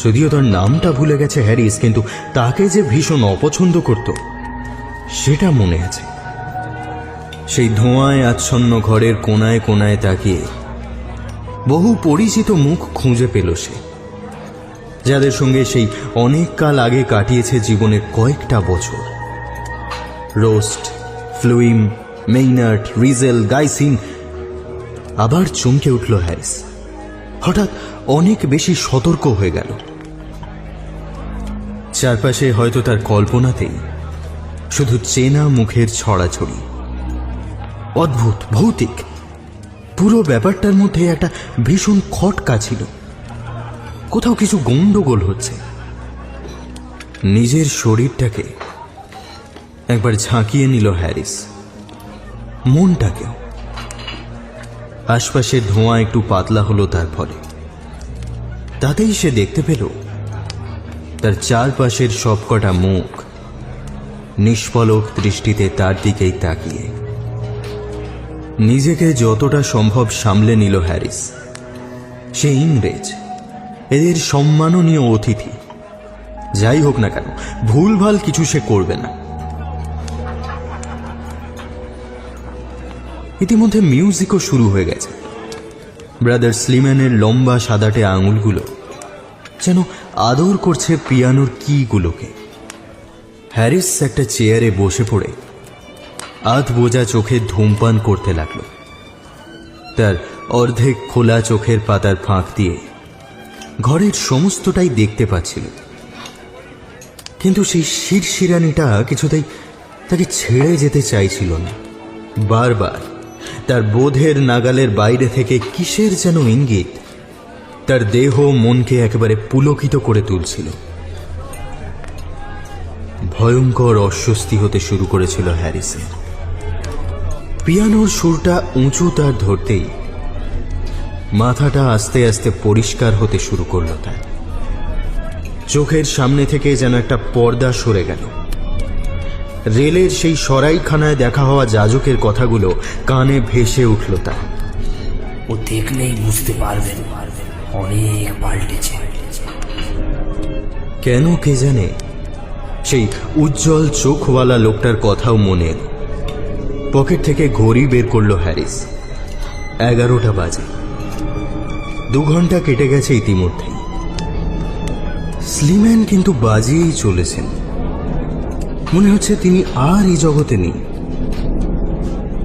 যদিও তার নামটা ভুলে গেছে হ্যারিস, কিন্তু তাকে যে ভীষণ অপছন্দ করত সেটা মনে আছে। সেই ধোঁয়ায় আচ্ছন্ন ঘরের কোনায় কোনায় তাকিয়ে বহু পরিচিত মুখ খুঁজে পেল সে, যাদের সঙ্গে সেই অনেক কাল আগে কাটিয়েছে জীবনের কয়েকটা বছর। রোস্ট, ফ্লুইম, মেইনার্ড, রিজেল, গাইসিন। আবার চমকে উঠল হ্যারিস। হঠাৎ অনেক বেশি সতর্ক হয়ে গেল। চারপাশে হয়তো তার কল্পনাতেই শুধু চেনা মুখের ছড়াছড়ি। অদ্ভুত, ভৌতিক। পুরো ব্যাপারটার মধ্যে একটা ভীষণ খটকা ছিল। কোথাও কিছু গন্ডগোল হচ্ছে। নিজের শরীরটাকে একবার ঝাঁকিয়ে নিল হ্যারিস, মনটাকেও। আশপাশের ধোঁয়া একটু পাতলা হলো তার ফলে। তাতেই সে দেখতে পেল তার চারপাশের সবকটা মুখ নিষ্পলক দৃষ্টিতে তার দিকেই তাকিয়ে। নিজেকে যতটা সম্ভব সামলে নিল হ্যারিস। সে ইংরেজ, এদের সম্মাননীয় অতিথি। যাই হোক না কেন, ভুলভাল কিছু সে করবে না। ইতিমধ্যে মিউজিকও শুরু হয়ে গেছে। ব্রাদার স্লিম্যানের লম্বা সাদাটে আঙুলগুলো যেন আদর করছে পিয়ানোর কিগুলোকে। হ্যারিস একটা চেয়ারে বসে পড়ে আধ বোঝা চোখে ধূমপান করতে লাগল। তার অর্ধেক খোলা চোখের পাতার ফাঁক দিয়ে ঘরের সমস্তটাই দেখতে পাচ্ছিল, কিন্তু সেই শিরশিরানিটা কিছুতেই তাকে ছেড়ে যেতে চাইছিল না। বারবার তার বোধের নাগালের বাইরে থেকে কিসের যেন ইঙ্গিত তার দেহ মনকে একেবারে পুলকিত করে তুলছিল। ভয়ঙ্কর অস্বস্তি হতে শুরু করেছিল হ্যারিসের। পিয়ানোর সুরটা উঁচু তার ধরতেই মাথাটা আস্তে আস্তে পরিষ্কার হতে শুরু করল তার। চোখের সামনে থেকে যেন একটা পর্দা সরে গেল। রেলের সেই সরাইখানায় দেখা হওয়া যাজকের কথাগুলো কানে ভেসে উঠল তার। ও দেখলেই বুঝতে পারবেন অনেক পাল্টেছে। কেন কে জানে সেই উজ্জ্বল চোখওয়ালা লোকটার কথাও মনে এলো। পকেট থেকে ঘড়ি বের করলো হ্যারিস। 11টা বাজে। 2 ঘন্টা কেটে গেছে ইতিমধ্যেই। স্লিম্যান কিন্তু বাজিয়েই চলেছেন। মনে হচ্ছে তিনি আর এই জগতে নেই।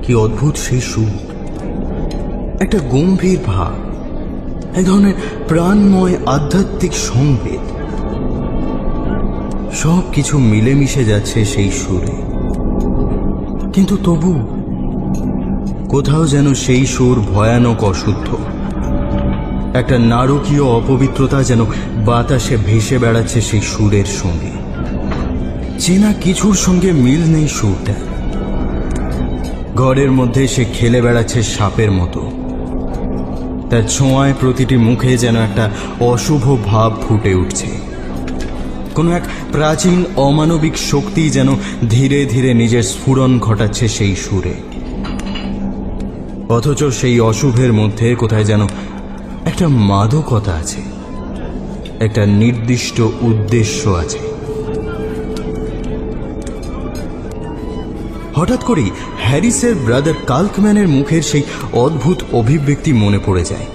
কি অদ্ভুত সেই সুর, একটা গম্ভীর ভাব, এক ধরনের প্রাণময় আধ্যাত্মিক সংবেদ, সব কিছু মিলেমিশে যাচ্ছে সেই সুরে। কিন্তু তবু কোথাও যেন সেই সুর ভয়ানক অশুদ্ধ। একটা নারকীয় অপবিত্রতা যেন বাতাসে ভেসে বেড়াচ্ছে সেই সুরের সঙ্গে। চেনা কিছুর সঙ্গে মিল নেই সুরটা। ঘরের মধ্যে সে খেলে বেড়াচ্ছে সাপের মতো। তার ছোঁয়ায় প্রতিটি মুখে যেন একটা অশুভ ভাব ফুটে উঠছে। কোনো এক প্রাচীন অমানবিক শক্তি যেন ধীরে ধীরে নিজের স্ফুরণ ঘটাচ্ছে সেই সুরে। অথচ সেই অশুভের মধ্যে কোথায় যেন একটা মাদকতা আছে, একটা নির্দিষ্ট উদ্দেশ্য আছে। হঠাৎ করেই হ্যারিসের ব্রাদার কাল্কম্যানের মুখের সেই অদ্ভুত অভিব্যক্তি মনে পড়ে যায়।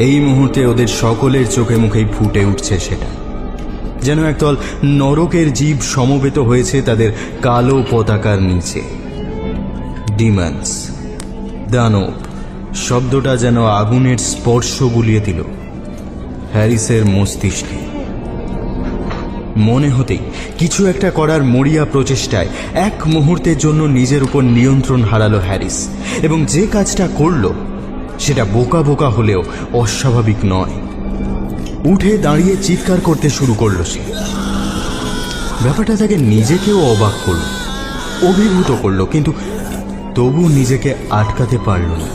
এই মুহূর্তে ওদের সকলের চোখে মুখেই ফুটে উঠছে সেটা। যেন একদল নরকের জীব সমবেত হয়েছে তাদের কালো পতাকার নিচে। ডিমন্স, দানব শব্দটা যেন আগুনের স্পর্শ বুলিয়ে দিল হ্যারিসের মস্তিষ্কে। মনে হতেই কিছু একটা করার মরিয়া প্রচেষ্টায় এক মুহূর্তের জন্য নিজের উপর নিয়ন্ত্রণ হারালো হ্যারিস, এবং যে কাজটা করল সেটা বোকা বোকা হলেও অস্বাভাবিক নয়। উঠে দাঁড়িয়ে চিৎকার করতে শুরু করলো সে। ব্যাপারটা তাকে নিজেকেও অবাক করল, অভিভূত করল, কিন্তু তবু নিজেকে আটকাতে পারল না।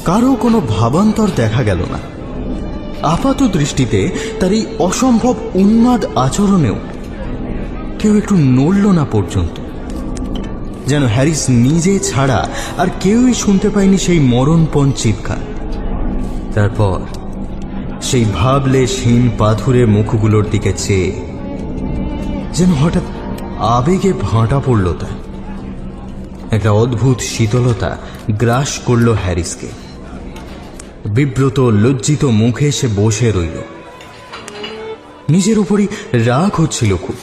কারো কোনো ভাবান্তর দেখা গেল না। আপাত দৃষ্টিতে তার এই অসম্ভব উন্মাদ আচরণেও কেউ একটু নড়ল না পর্যন্ত। যেন হ্যারিস নিজে ছাড়া আর কেউই শুনতে পায়নি সেই মরণপণ চিৎকার। তারপর সেই ভাবলেশহীন পাথুরে মুখগুলোর দিকে চেয়ে যেন হঠাৎ আবেগে ভাঁটা পড়ল তার। একটা অদ্ভুত শীতলতা গ্রাস করল হ্যারিসকে। বিব্রত লজ্জিত মুখে সে বসে রইল। নিজের উপরই রাগ হচ্ছিল খুব।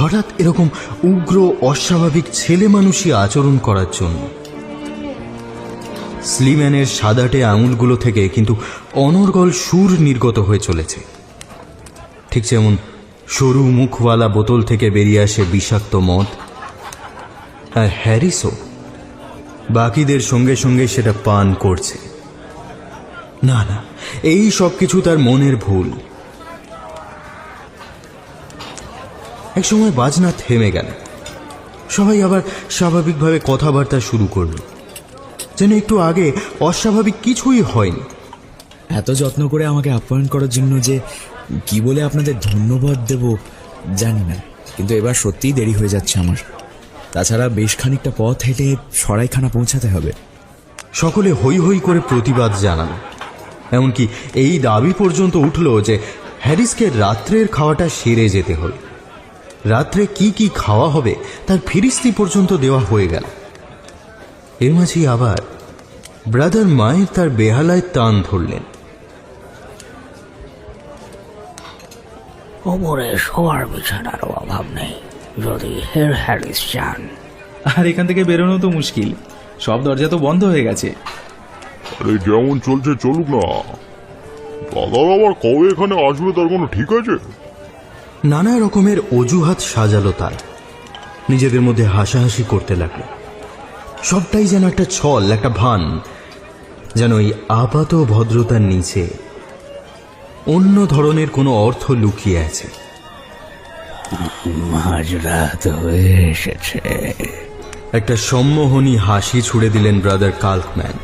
হঠাৎ এরকম উগ্র অস্বাভাবিক ছেলে মানুষই আচরণ করার জন্য। স্লিম্যানের সাদাটে আঙুলগুলো থেকে কিন্তু অনর্গল সুর নির্গত হয়ে চলেছে, ঠিক যেমন সরু মুখওয়ালা বোতল থেকে বেরিয়ে আসে বিষাক্ত মদ। আর হ্যারিসও বাকিদের সঙ্গে সঙ্গে সেটা পান করছে। না না, এই সব কিছু তার মনের ভুল। একসময় বাজনা থেমে গেল। সবাই আবার স্বাভাবিকভাবে কথাবার্তা শুরু করল, যেন একটু আগে অস্বাভাবিক কিছুই হয়নি। এত যত্ন করে আমাকে আপ্যায়ন করার জন্য যে কি বলে আপনাদের ধন্যবাদ দেব জানি না, কিন্তু এবার সত্যিই দেরি হয়ে যাচ্ছে আমার। তাছাড়া বেশ খানিকটা পথ হেঁটে সরাইখানা পৌঁছাতে হবে। সকলে হৈ হৈ করে প্রতিবাদ জানালো। এমনকি এই দাবি পর্যন্ত উঠল যে হ্যারিসকে রাত্রের খাওয়াটা সেরে যেতে হবে। রাত্রে কি কি খাওয়া হবে তার ফিরিস্তি পর্যন্ত দেওয়া হয়ে গেল। এর মাঝেই আবার ব্রাদার মায়ের তার বেহালায় টান ধরলেন। ওপরে শোয়ার বিছানারও অভাব নেই যদি হের হ্যারিস চান। আর এখান থেকে বেরোনো তো মুশকিল, সব দরজা তো বন্ধ হয়ে গেছে। আরে যেমন চলছে চলুক না, দাদা আবার কবে এখানে আসবে তার কোনো ঠিক আছে? নানা রকমের অজুহাত সাজালো তার। নিজেদের মধ্যে হাসাহাসি করতে লাগলো। সবটাই যেন একটা ছল, একটা ভান, যেন এই আপাত ভদ্রতার নিচে অন্য ধরনের কোনো অর্থ লুকিয়ে আছে। মাঝরাত হয়ে এসেছে। একটা সম্মোহনী হাসি ছুড়ে দিলেন ব্রাদার কাল্কম্যান।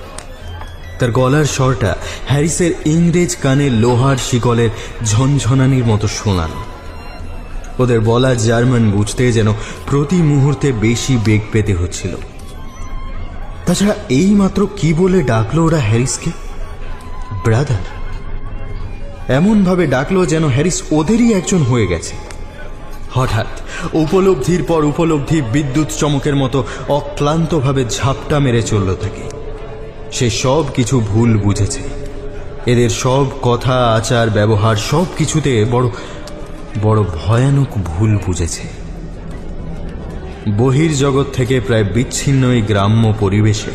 তার গলার স্বরটা হ্যারিসের ইংরেজ কানে লোহার শিকলের ঝনঝনানির মতো শোনাল। ওদের বলা জার্মান বুঝতে যেন প্রতি মুহূর্তে বেশি বেগ পেতে হচ্ছিল। তাছাড়া এই মাত্র কি বলে ডাকলো ওরা হ্যারিসকে? ব্রাদার। এমনভাবে ডাকলো যেন হ্যারিস ওদেরই একজন হয়ে গেছে। হঠাৎ উপলব্ধির পর উপলব্ধি বিদ্যুৎ চমকের মতো অক্লান্তভাবে ঝাপটা মেরে চলল থাকে। সে সব কিছু ভুল বুঝেছে। এদের সব কথা, আচার, ব্যবহার সব কিছুতে বড় বড় ভয়ানক ভুল বুঝেছে। বহির্জগৎ থেকে প্রায় বিচ্ছিন্ন এই গ্রাম্য পরিবেশে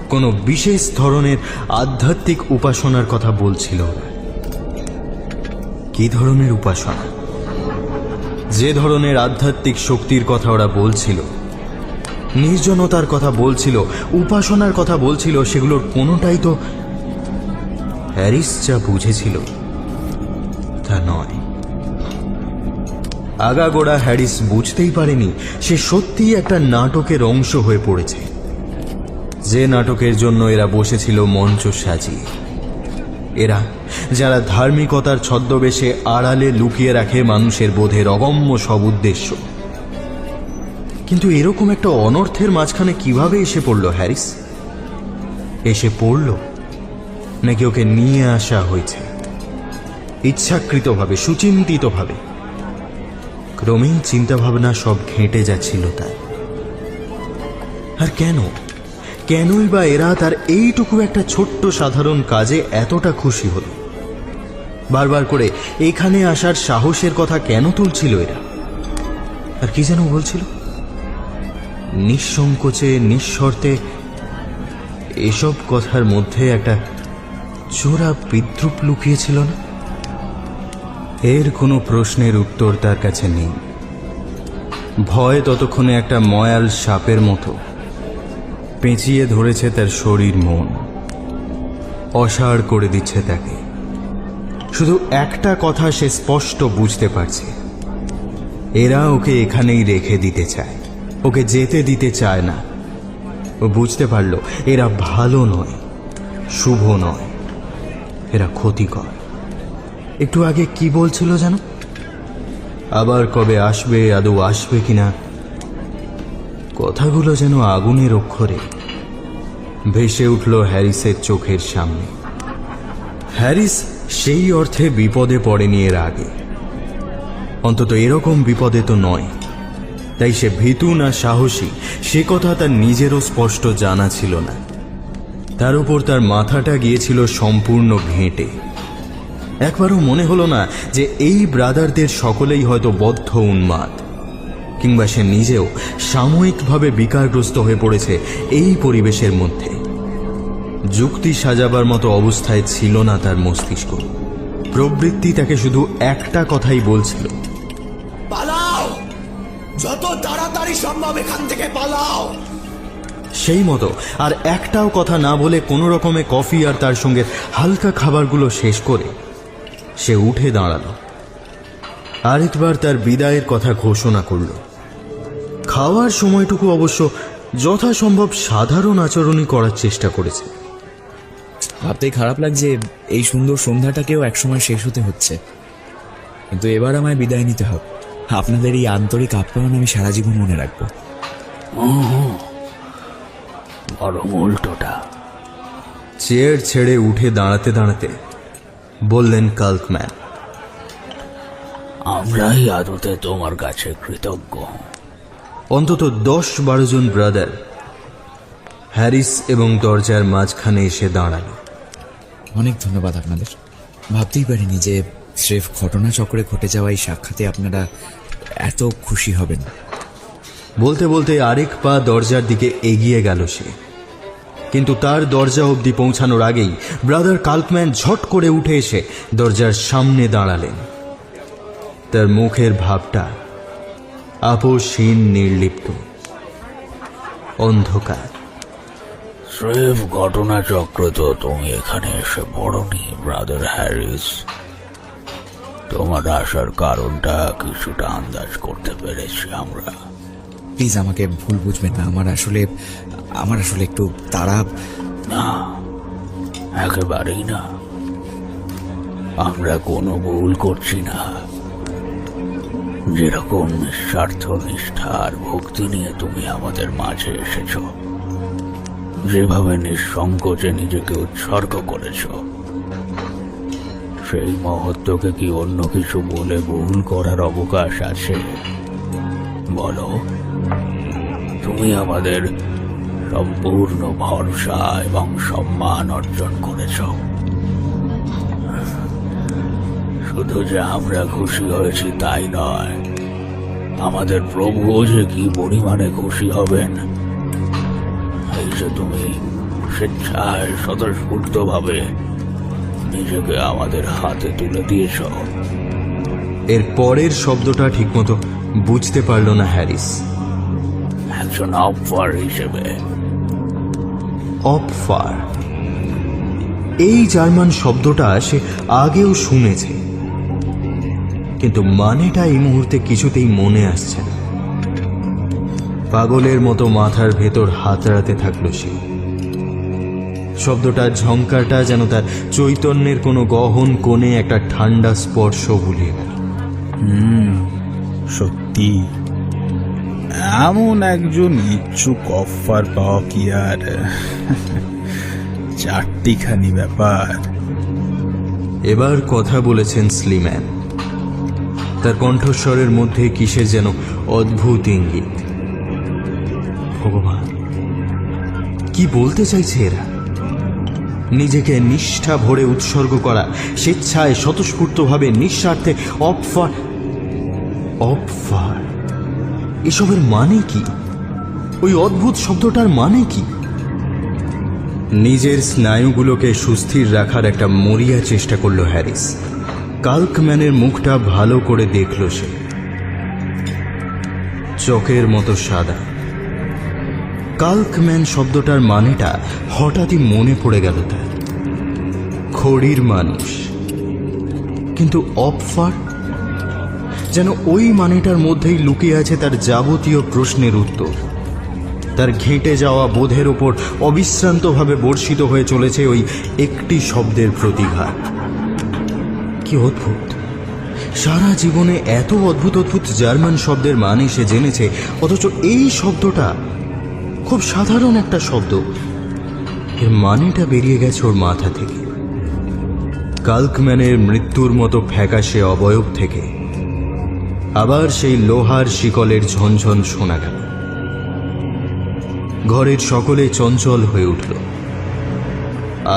কোনো বিশেষ ধরনের আধ্যাত্মিক উপাসনার কথা বলছিল ওরা। কি ধরনের উপাসনা? যে ধরনের আধ্যাত্মিক শক্তির কথা ওরা বলছিল, নির্জনতার কথা বলছিল, উপাসনার কথা বলছিল, সেগুলোর কোনোটাই তো হ্যারিস যা বুঝেছিল তা নয়। আগাগোড়া হ্যারিস বুঝতেই পারেনি সে সত্যিই একটা নাটকের অংশ হয়ে পড়েছে, যে নাটকের জন্য এরা বসেছিল মঞ্চ সাজিয়ে। এরা যারা ধার্মিকতার ছদ্মবেশে আড়ালে লুকিয়ে রাখে মানুষের বোধের অগম্য সব উদ্দেশ্য। কিন্তু এরকম একটা অনর্থের মাঝখানে কিভাবে এসে পড়ল হ্যারিস? এসে পড়ল নাকি ওকে নিয়ে আসা হয়েছে ইচ্ছাকৃতভাবে, সুচিন্তিতভাবে? ক্রমেই চিন্তাভাবনা সব ঘেঁটে যাচ্ছিল তার। আর কেনই বা এরা তার এইটুকু একটা ছোট্ট সাধারণ কাজে এতটা খুশি হল? বারবার করে এখানে আসার সাহসের কথা কেন তুলছিল এরা? আর কি যেন বলছিল, নিঃসংকোচে, নিঃশর্তে। এসব কথার মধ্যে একটা চোরা বিদ্রুপ লুকিয়েছিল না? এর কোনো প্রশ্নের উত্তর তার কাছে নেই। ভয় ততক্ষণে একটা ময়াল সাপের মতো পেঁচিয়ে ধরেছে তার শরীর, মন অসাড় করে দিচ্ছে তাকে। শুধু একটা কথা সে স্পষ্ট বুঝতে পারছে, এরা ওকে এখানেই রেখে দিতে চায়, ওকে যেতে দিতে চায় না। ও বুঝতে পারল এরা ভালো নয়, শুভ নয়, এরা ক্ষতিকর। একটু আগে কি বলছিল যেন? আবার কবে আসবে, আদৌ আসবে কিনা? কথাগুলো যেন আগুনের অক্ষরে ভেসে উঠল হ্যারিসের চোখের সামনে। হ্যারিস সেই অর্থে বিপদে পড়েনি এর আগে, অন্তত এরকম বিপদে তো নয়। তাই সে ভীতু না সাহসী সে কথা তার নিজেরও স্পষ্ট জানা ছিল না। তার উপর তার মাথাটা গিয়েছিল সম্পূর্ণ ঘেঁটে। একবারও মনে হলো না যে এই ব্রাদারদের সকলেই হয়তো বদ্ধ উন্মাদ, কিংবা সে নিজেও সাময়িকভাবে বিকারগ্রস্ত হয়ে পড়েছে এই পরিবেশের মধ্যে। যুক্তি সাজাবার মতো অবস্থায় ছিল না তার মস্তিষ্ক। প্রবৃত্তি তাকে শুধু একটা কথাই বলছিল, পালাও, যত তাড়াতাড়ি সম্ভব এখান থেকে পালাও। সেই মতো আর একটাও কথা না বলে কোনো রকমে কফি আর তার সঙ্গে হালকা খাবারগুলো শেষ করে সে উঠে দাঁড়ালো। আরেকবার তার বিদায়ের কথা ঘোষণা করল। খাওয়ার সময়টুকু অবশ্য যথাসম্ভব সাধারণ আচরণই করার চেষ্টা করেছে। ভাবতেই খারাপ লাগছে এই সুন্দর সন্ধ্যাটাকেও একসময় শেষ হতে হচ্ছে, কিন্তু এবার আমায় বিদায় নিতে হবে। আপনাদের এই আন্তরিক আপ্যায়ন আমি সারা জীবন মনে রাখবো। বরং উল্টোটা। চেয়ার ছেড়ে উঠে দাঁড়াতে দাঁড়াতে বললেন কাল্কম্যান, আমরাই আদতে তোমার কাছে কৃতজ্ঞ। অন্তত 10-12 জন ব্রাদার হ্যারিস এবং দরজার মাঝখানে এসে দাঁড়ালো। অনেক ধন্যবাদ আপনাদের। ভাবতেই পারিনি যে স্রেফ ঘটনাচক্রে ঘটে যাওয়া এই সাক্ষাতে আপনারা এত খুশি হবেন। বলতে বলতে আরেক পা দরজার দিকে এগিয়ে গেল সে, কিন্তু তার দরজা অবধি পৌঁছানোর আগেই ব্রাদার কাল্কম্যান ঝট করে উঠে এসে দরজার সামনে দাঁড়ালেন। তার মুখের ভাবটা আপোষহীন, নির্লিপ্ত, অন্ধকার। স্রেফ ঘটনাচক্রে তো তুমি এখানে এসে পড়নি ব্রাদার হ্যারিস। তোমার আসার কারণটা কিছুটা আন্দাজ করতে পেরেছি আমরা। প্লিজ আমাকে ভুল বুঝবেন না, আমার আসলে একটু তাড়া। না, একেবারেই না। আমরা কোনো ভুল করছি না। যেরকম নিঃস্বার্থ নিষ্ঠা আর ভক্তি নিয়ে তুমি আমাদের মাঝে এসেছ, যেভাবে নিঃসংকোচে নিজেকে উৎসর্গ করেছ, সেই মহত্বকে কি অন্য কিছু বলে ভুল করার অবকাশ আছে? বলো। তুমি আমাদের সম্পূর্ণ ভরসা এবং সম্মান অর্জন করেছ। শুধু যে আমরা খুশি হয়েছি তাই নয়, আমাদের প্রভুও যে কি পরিমাণে খুশি হবেন। এই যে তুমি স্বেচ্ছায় স্বতঃস্ফূর্তভাবে নিজেকে আমাদের হাতে তুলে দিয়েছ। এর পরের শব্দটা ঠিকমতো বুঝতে পারল না হ্যারিস। একজন অফার হিসেবে। অপফার, এই জার্মান শব্দটা সে আগেও শুনেছে, কিন্তু মানেটা এই মুহূর্তে কিছুতেই মনে আসছে না। পাগলের মতো মাথার ভেতর হাতড়াতে থাকলো সে। শব্দটার ঝংকারটা যেন তার চৈতন্যের কোনো গহন কোণে একটা ঠান্ডা স্পর্শ বুলিয়ে গেল। সত্যি এমন একজন ইচ্ছুক অফার পাওয়া কি আর চারটিখানি ব্যাপার। এবার কথা বলেছেন স্লিম্যান। তার কণ্ঠস্বরের মধ্যে কিসের যেন অদ্ভুত ইঙ্গিত। ভগবান, কি বলতে চাইছে এরা? নিজেকে নিষ্ঠা ভরে উৎসর্গ করা, স্বেচ্ছায় স্বতঃস্ফূর্তভাবে নিঃস্বার্থে অপফার। অপফার, এসবের মানে কি? ওই অদ্ভুত শব্দটার মানে কি? নিজের স্নায়ুগুলোকে সুস্থির রাখার একটা মরিয়া চেষ্টা করলো হ্যারিস। কাল্কম্যানের মুখটা ভালো করে দেখল সে। চকের মতো সাদা। কাল্কম্যান শব্দটার মানেটা হঠাৎই মনে পড়ে গেল তার। খড়ির মানুষ। কিন্তু অপফার, যেন ওই মানেটার মধ্যেই লুকিয়ে আছে তার যাবতীয় প্রশ্নের উত্তর। তার ঘেঁটে যাওয়া বোধের ওপর অবিশ্রান্তভাবে বর্ষিত হয়ে চলেছে ওই একটি শব্দের প্রতিঘাত। কি অদ্ভুত! সারা জীবনে এত অদ্ভুত অদ্ভুত জার্মান শব্দের মানে সে জেনেছে, অথচ এই শব্দটা খুব সাধারণ একটা শব্দ, এর মানেটা বেরিয়ে গেছে ওর মাথা থেকে। কাল্কম্যানের মৃত্যুর মতো ফ্যাকাশে অবয়ব থেকে আবার সেই লোহার শিকলের ঝনঝন শোনা গেল। ঘরের সকলে চঞ্চল হয়ে উঠল।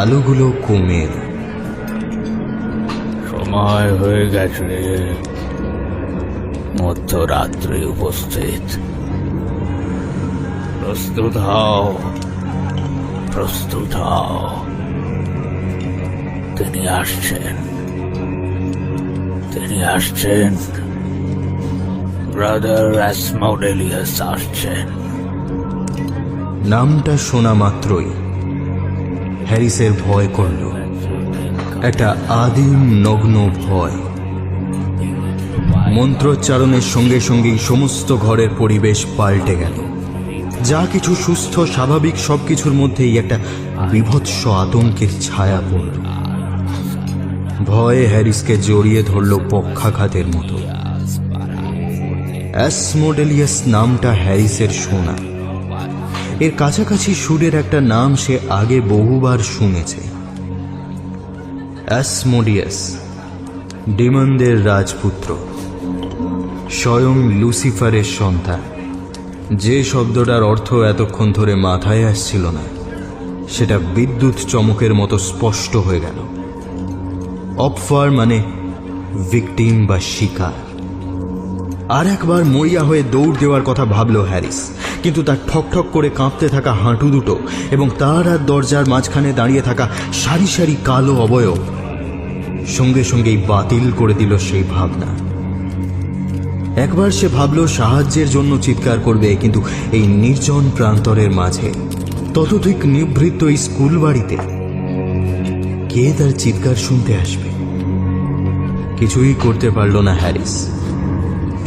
আলোগুলো কমে এল। সময় হয়ে গেছে, মধ্যরাত্রে উপস্থিত। প্রস্তুত হও, প্রস্তুত হও। তিনি আসছেন, তিনি আসছেন। ব্রাদার অ্যাসমোডেলিয়াস আসছেন। নামটা শোনা মাত্রই হ্যারিসের ভয় করল, একটা আদিম নগ্ন ভয়। মন্ত্রোচ্চারণের সঙ্গে সঙ্গেই সমস্ত ঘরের পরিবেশ পাল্টে গেল। যা কিছু সুস্থ স্বাভাবিক সবকিছুর মধ্যেই একটা বিভৎস আতঙ্কের ছায়া পড়ল। ভয়ে হ্যারিসকে জড়িয়ে ধরল পক্ষাঘাতের মতো। অ্যাসমোডেলিয়াস নামটা হ্যারিসের শোনা। এর কাছাকাছি সুরের একটা নাম সে আগে বহুবার শুনেছে। অ্যাসমোডিয়াস, ডিমনদের রাজপুত্র, স্বয়ং লুসিফারের সন্তান। যে শব্দটার অর্থ এতক্ষণ ধরে মাথায় আসছিল না, সেটা বিদ্যুৎ চমকের মতো স্পষ্ট হয়ে গেল। অপফার মানে ভিকটিম বা শিকার। আর একবার মরিয়া হয়ে দৌড় দেওয়ার কথা ভাবল হ্যারিস, কিন্তু তার ঠকঠক করে কাঁপতে থাকা হাঁটু দুটো এবং তার আর দরজার মাঝখানে দাঁড়িয়ে থাকা সারি সারি কালো অবয়ব সঙ্গে সঙ্গেই বাতিল করে দিল সেই ভাবনা। একবার সে ভাবল সাহায্যের জন্য চিৎকার করবে, কিন্তু এই নির্জন প্রান্তরের মাঝে, ততোধিক নিভৃত এই স্কুল বাড়িতে কে তার চিৎকার শুনতে আসবে? কিছুই করতে পারল না হ্যারিস,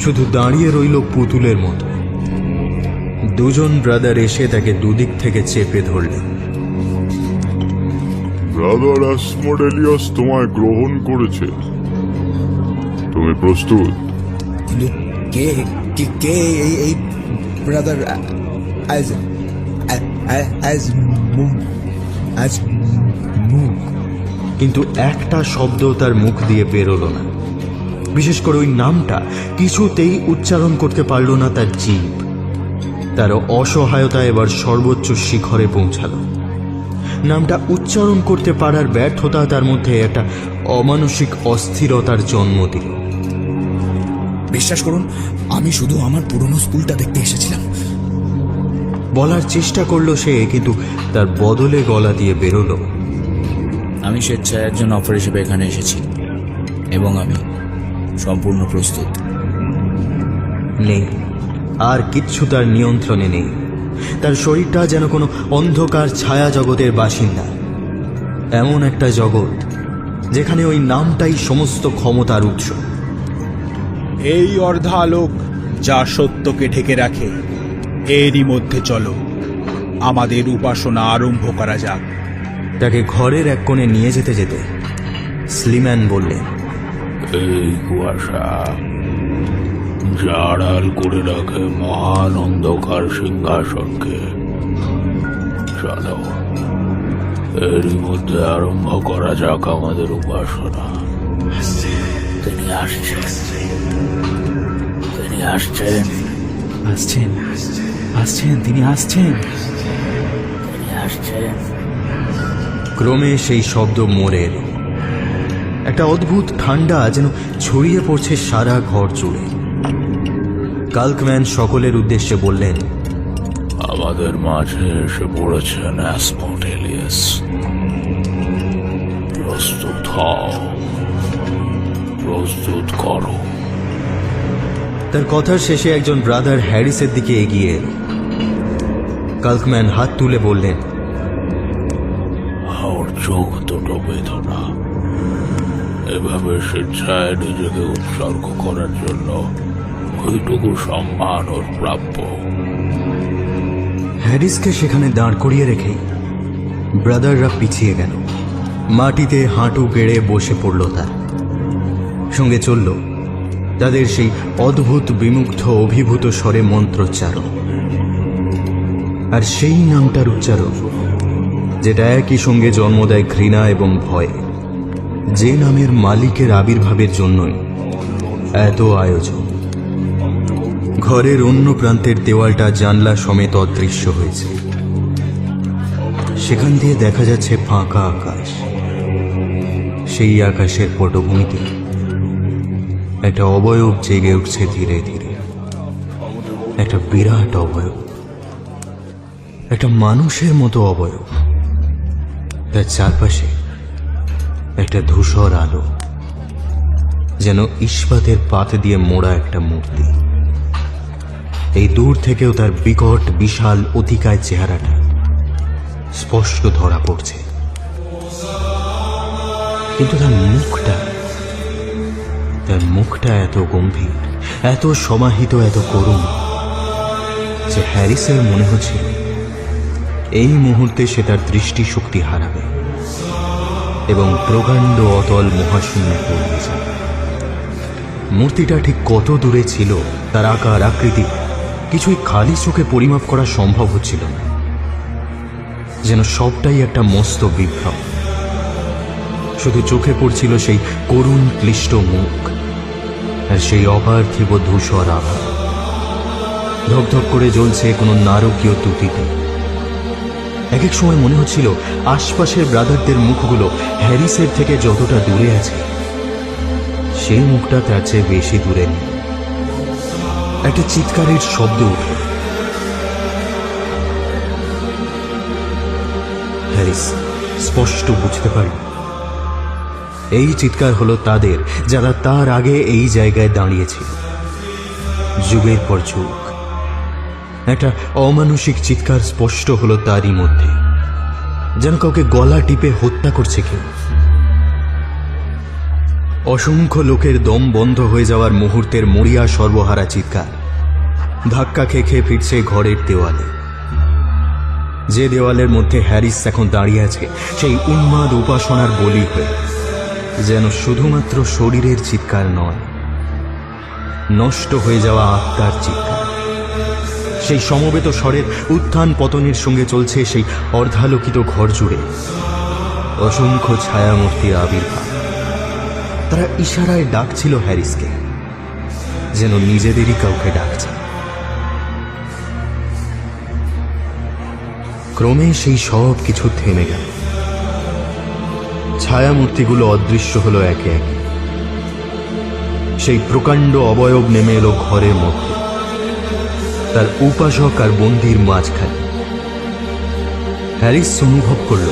শুধু দাঁড়িয়ে রইল পুতুলের মতো। দুজন ব্রাদার এসে তাকে দুদিক থেকে চেপে ধরলেন। ব্রাদার অ্যাসমোডেলিয়াস তোমায় গ্রহণ করেছে। তুমি প্রস্তুত? কে কে কে এই ব্রাদার অ্যাজ অ্যাজ মুখ কিন্তু একটা শব্দ তার মুখ দিয়ে বেরোলো না। বিশেষ করে ওই নামটা কিছুতেই উচ্চারণ করতে পারল না তার জিভ। তার অসহায়তা এবার সর্বোচ্চ শিখরে পৌঁছালো। নামটা উচ্চারণ করতে পারার ব্যর্থতা তার মধ্যে একটা অমানসিক অস্থিরতার জন্ম দিল। বিশ্বাস করুন, আমি শুধু আমার পুরনো স্কুলটা দেখতে এসেছিলাম। বলার চেষ্টা করলো সে, কিন্তু তার বদলে গলা দিয়ে বেরোলো, আমি স্বেচ্ছায় একজন অফার হিসেবে এখানে এসেছি এবং আমি সম্পূর্ণ প্রস্তুত। নেই, আর কিচ্ছু তার নিয়ন্ত্রণে নেই। তার শরীরটা যেন কোনো অন্ধকার ছায়া জগতের বাসিন্দা, এমন একটা জগৎ যেখানে ওই নামটাই সমস্ত ক্ষমতার উৎস। এই অর্ধালোক যা সত্যকে ঢেকে রাখে, এরই মধ্যে চলো আমাদের উপাসনা আরম্ভ করা যাক। তাকে ঘরের এক কোণে নিয়ে যেতে যেতে স্লিম্যান বললেন, এই কুয়াশা যা আড়াল করে রাখে মহান অন্ধকার সিংহাসনকে, চলো এরই মধ্যে আরম্ভ করা যাক আমাদের উপাসনা। তিনি আসছেন, তিনি আসছেন, আসছেন আসছেন তিনি আসছেন। তিনি আসছেন। ক্রমে সেই শব্দ মরে এলো। একটা অদ্ভুত ঠান্ডা যেন ছড়িয়ে পড়ছে সারা ঘর জুড়ে। কাল্কম্যান সকলের উদ্দেশ্যে বললেন, আমাদের মাঝে এসে পড়েছেন অ্যাসমোডেলিয়াস। প্রস্তুত হও, প্রস্তুত করো। তার কথার শেষে একজন ব্রাদার হ্যারিসের দিকে এগিয়ে এলো। কাল্কম্যান হাত তুলে বললেন, ওর চোখ দুটো বেদনা। এভাবে স্বেচ্ছায় নিজেকে উৎসর্গ করার জন্য ওইটুকু সম্মান ওর প্রাপ্য। হ্যারিসকে সেখানে দাঁড় করিয়ে রেখে ব্রাদাররা পিছিয়ে গেল। মাটিতে হাঁটু গেড়ে বসে পড়ল তার সঙ্গে। চলল তাদের সেই অদ্ভুত বিমুগ্ধ অভিভূত স্বরে মন্ত্রোচ্চারণ, আর সেই নামটার উচ্চারণ যেটা একই সঙ্গে জন্ম দেয় ঘৃণা এবং ভয়। যে নামের মালিকের আবির্ভাবের জন্যই এত আয়োজন। ঘরের অন্য প্রান্তের দেওয়ালটা জানলা সমেত অদৃশ্য হয়েছে। সেখান দিয়ে দেখা যাচ্ছে ফাঁকা আকাশ। সেই আকাশের পটভূমিতে একটা অবয়ব জেগে উঠছে ধীরে ধীরে। একটা বিরাট অবয়ব, একটা মানুষের মতো অবয়ব। তার চারপাশে একটা ধূসর আলো, যেন ইস্পাতের পাত দিয়ে মোড়া একটা মূর্তি। এই দূর থেকেও তার বিকট বিশাল অতিকায় চেহারাটা স্পষ্ট ধরা পড়ছে। কিন্তু তার মুখটা এত গম্ভীর, এত সমাহিত, এত করুণ যে হ্যারিসের মনে হচ্ছিল এই মুহূর্তে সে তার দৃষ্টিশক্তি হারাবে এবং প্রকাণ্ড অতল মহাশূন্যে তলিয়ে যাবে। মূর্তিটা ঠিক কত দূরে ছিল, তার আকার আকৃতি কিছুই খালি চোখে পরিমাপ করা সম্ভব হচ্ছিল না। যেন সবটাই একটা মস্ত বিভ্রম। শুধু চোখে পড়ছিল সেই করুণ ক্লিষ্ট মুখ আর সেই অপার্থিব ধূসর আভা। ধকধক করে জ্বলছে কোনো নারকীয় তুতিতে। এক এক সময় মনে হচ্ছিল আশপাশের ব্রাদারদের মুখগুলো হ্যারিসের থেকে যতটা দূরে আছে, সেই মুখটা তার চেয়ে বেশি দূরে নেই। একটা চিৎকারের শব্দ উঠল। হ্যারিস স্পষ্ট বুঝতে পারল এই চিৎকার হলো তাদের, যারা তার আগে এই জায়গায় দাঁড়িয়েছিল। যুগের পর যুগ একটা অমানসিক চিৎকার স্পষ্ট হলো তারই মধ্যে, যেন কাউকে গলা টিপে হত্যা করছে কেউ। অসংখ্য লোকের দম বন্ধ হয়ে যাওয়ার মুহূর্তের মরিয়া সর্বহারা চিৎকার ধাক্কা খেয়ে খেয়ে ফিরছে ঘরের দেওয়ালে। যে দেওয়ালের মধ্যে হ্যারিস এখন দাঁড়িয়ে আছে, সেই উন্মাদ উপাসনার বলি হয়ে, যেন শুধুমাত্র শরীরের চিৎকার নয়, নষ্ট হয়ে যাওয়া আত্মার চিৎকার। সেই সমবেত স্বরের উত্থান পতনের সঙ্গে চলছে সেই অর্ধালোকিত ঘর জুড়ে অসংখ্য ছায়ামূর্তির আবির্ভাব। তারা ইশারায় ডাকছিল হ্যারিসকে, যেন নিজেদেরই কাউকে ডাকছে। ক্রমে সেই সব কিছু থেমে গেল। ছায়ামূর্তিগুলো অদৃশ্য হলো একে একে। সেই প্রকাণ্ড অবয়ব নেমে এলো ঘরের মধ্যে, তার উপাসক আর বন্দির মাঝখানে। হ্যারিস অনুভব করল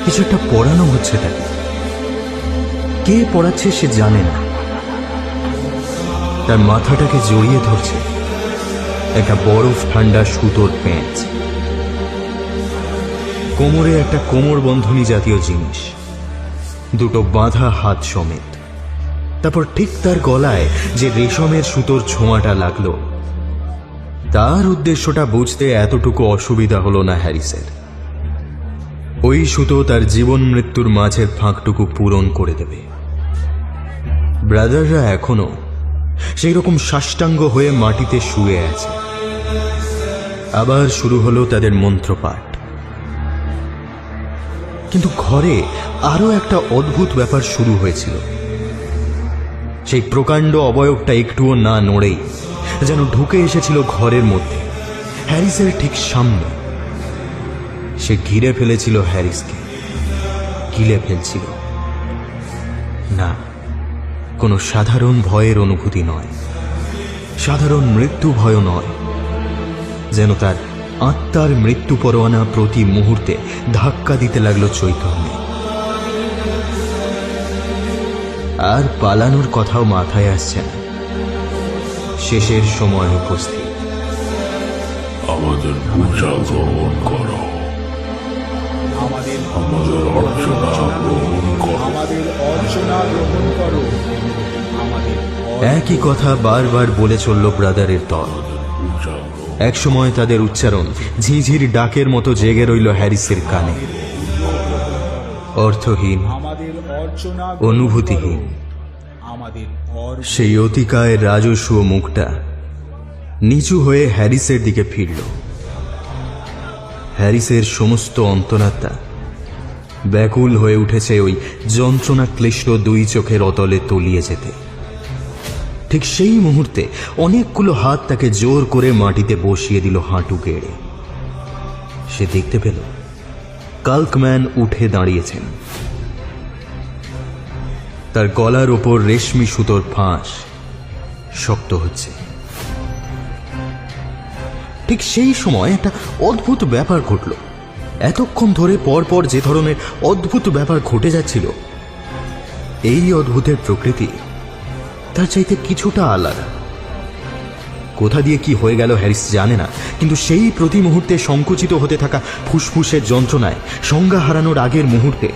কিছু একটা পড়ানো হচ্ছে তাকে। কে পড়াচ্ছে সে জানে না। তার মাথাটাকে জড়িয়ে ধরছে একটা বরফ ঠান্ডা সুতোর পেঁচ। কোমরে একটা কোমর বন্ধনী জাতীয় জিনিস, দুটো বাঁধা হাত সমেত। তারপর ঠিক তার গলায় যে রেশমের সুতোর ছোঁয়াটা লাগলো, তার উদ্দেশ্যটা বুঝতে এতটুকু অসুবিধা হলো না হ্যারিসের। ওই সুতো তার জীবন মৃত্যুর মাঝের ফাঁকটুকু পূরণ করে দেবে। ব্রাদাররা এখনো সেই রকম সাষ্টাঙ্গ হয়ে মাটিতে শুয়ে আছে। আবার শুরু হলো তাদের মন্ত্রপাঠ। কিন্তু ঘরে আরো একটা অদ্ভুত ব্যাপার শুরু হয়েছিল। সেই প্রকাণ্ড অবয়বটা একটুও না নড়েই যেন ঢুকে এসেছিল ঘরের মধ্যে, হ্যারিসের ঠিক সামনে। সে ঘিরে ফেলেছিল হ্যারিসকে, গিলে ফেলছিল। না, কোনো সাধারণ ভয়ের অনুভূতি নয়, সাধারণ মৃত্যু ভয় নয়, যেন তার আত্মার মৃত্যু পরোয়ানা প্রতি মুহূর্তে ধাক্কা দিতে লাগলো চৈতন্যে। আর পালানোর কথাও মাথায় আসছে না। শেষের সময় উপস্থিত। আমাদের পূজা গ্রহণ করো, আমাদের অর্চনা গ্রহণ করো। আমাদের অর্চনা গ্রহণ করো। আমাদের একই কথা বারবার বলে চলল ব্রাদারের দল। একসময় তাদের উচ্চারণ ঝিঝির ডাকের মতো জেগে রইল হ্যারিসের কানে। অর্থহীন, আমাদের অর্চনা অনুভূতিহীন আমাদের সেই অতিকায় রাজস্ব মুখটা নিচু হয়ে হ্যারিসের দিকে ফিরল। হ্যারিসের সমস্ত অন্তরাত্মা ব্যাকুল হয়ে উঠেছে ওই যন্ত্রণা ক্লিষ্ট দুই চোখের অতলে তলিয়ে যেতে। ঠিক সেই মুহূর্তে অনেকগুলো হাত তাকে জোর করে মাটিতে বসিয়ে দিল হাঁটু গেড়ে। সে দেখতে পেল কাল্কম্যান উঠে দাঁড়িয়েছেন। তার গলার ওপর রেশমি সুতোর ফাঁস শক্ত হচ্ছে। ঠিক সেই সময় একটা অদ্ভুত ব্যাপার ঘটল। এতক্ষণ ধরে পরপর যে ধরনের অদ্ভুত ব্যাপার ঘটে যাচ্ছিল, এই অদ্ভুতের প্রকৃতি তার চাইতে কিছুটা আলাদা। কোথা দিয়ে কি হয়ে গেল হ্যারিস জানে না, কিন্তু সেই প্রতি মুহূর্তে সংকুচিত হতে থাকা ফুসফুসের যন্ত্রণায় সংজ্ঞা হারানোর আগের মুহূর্তে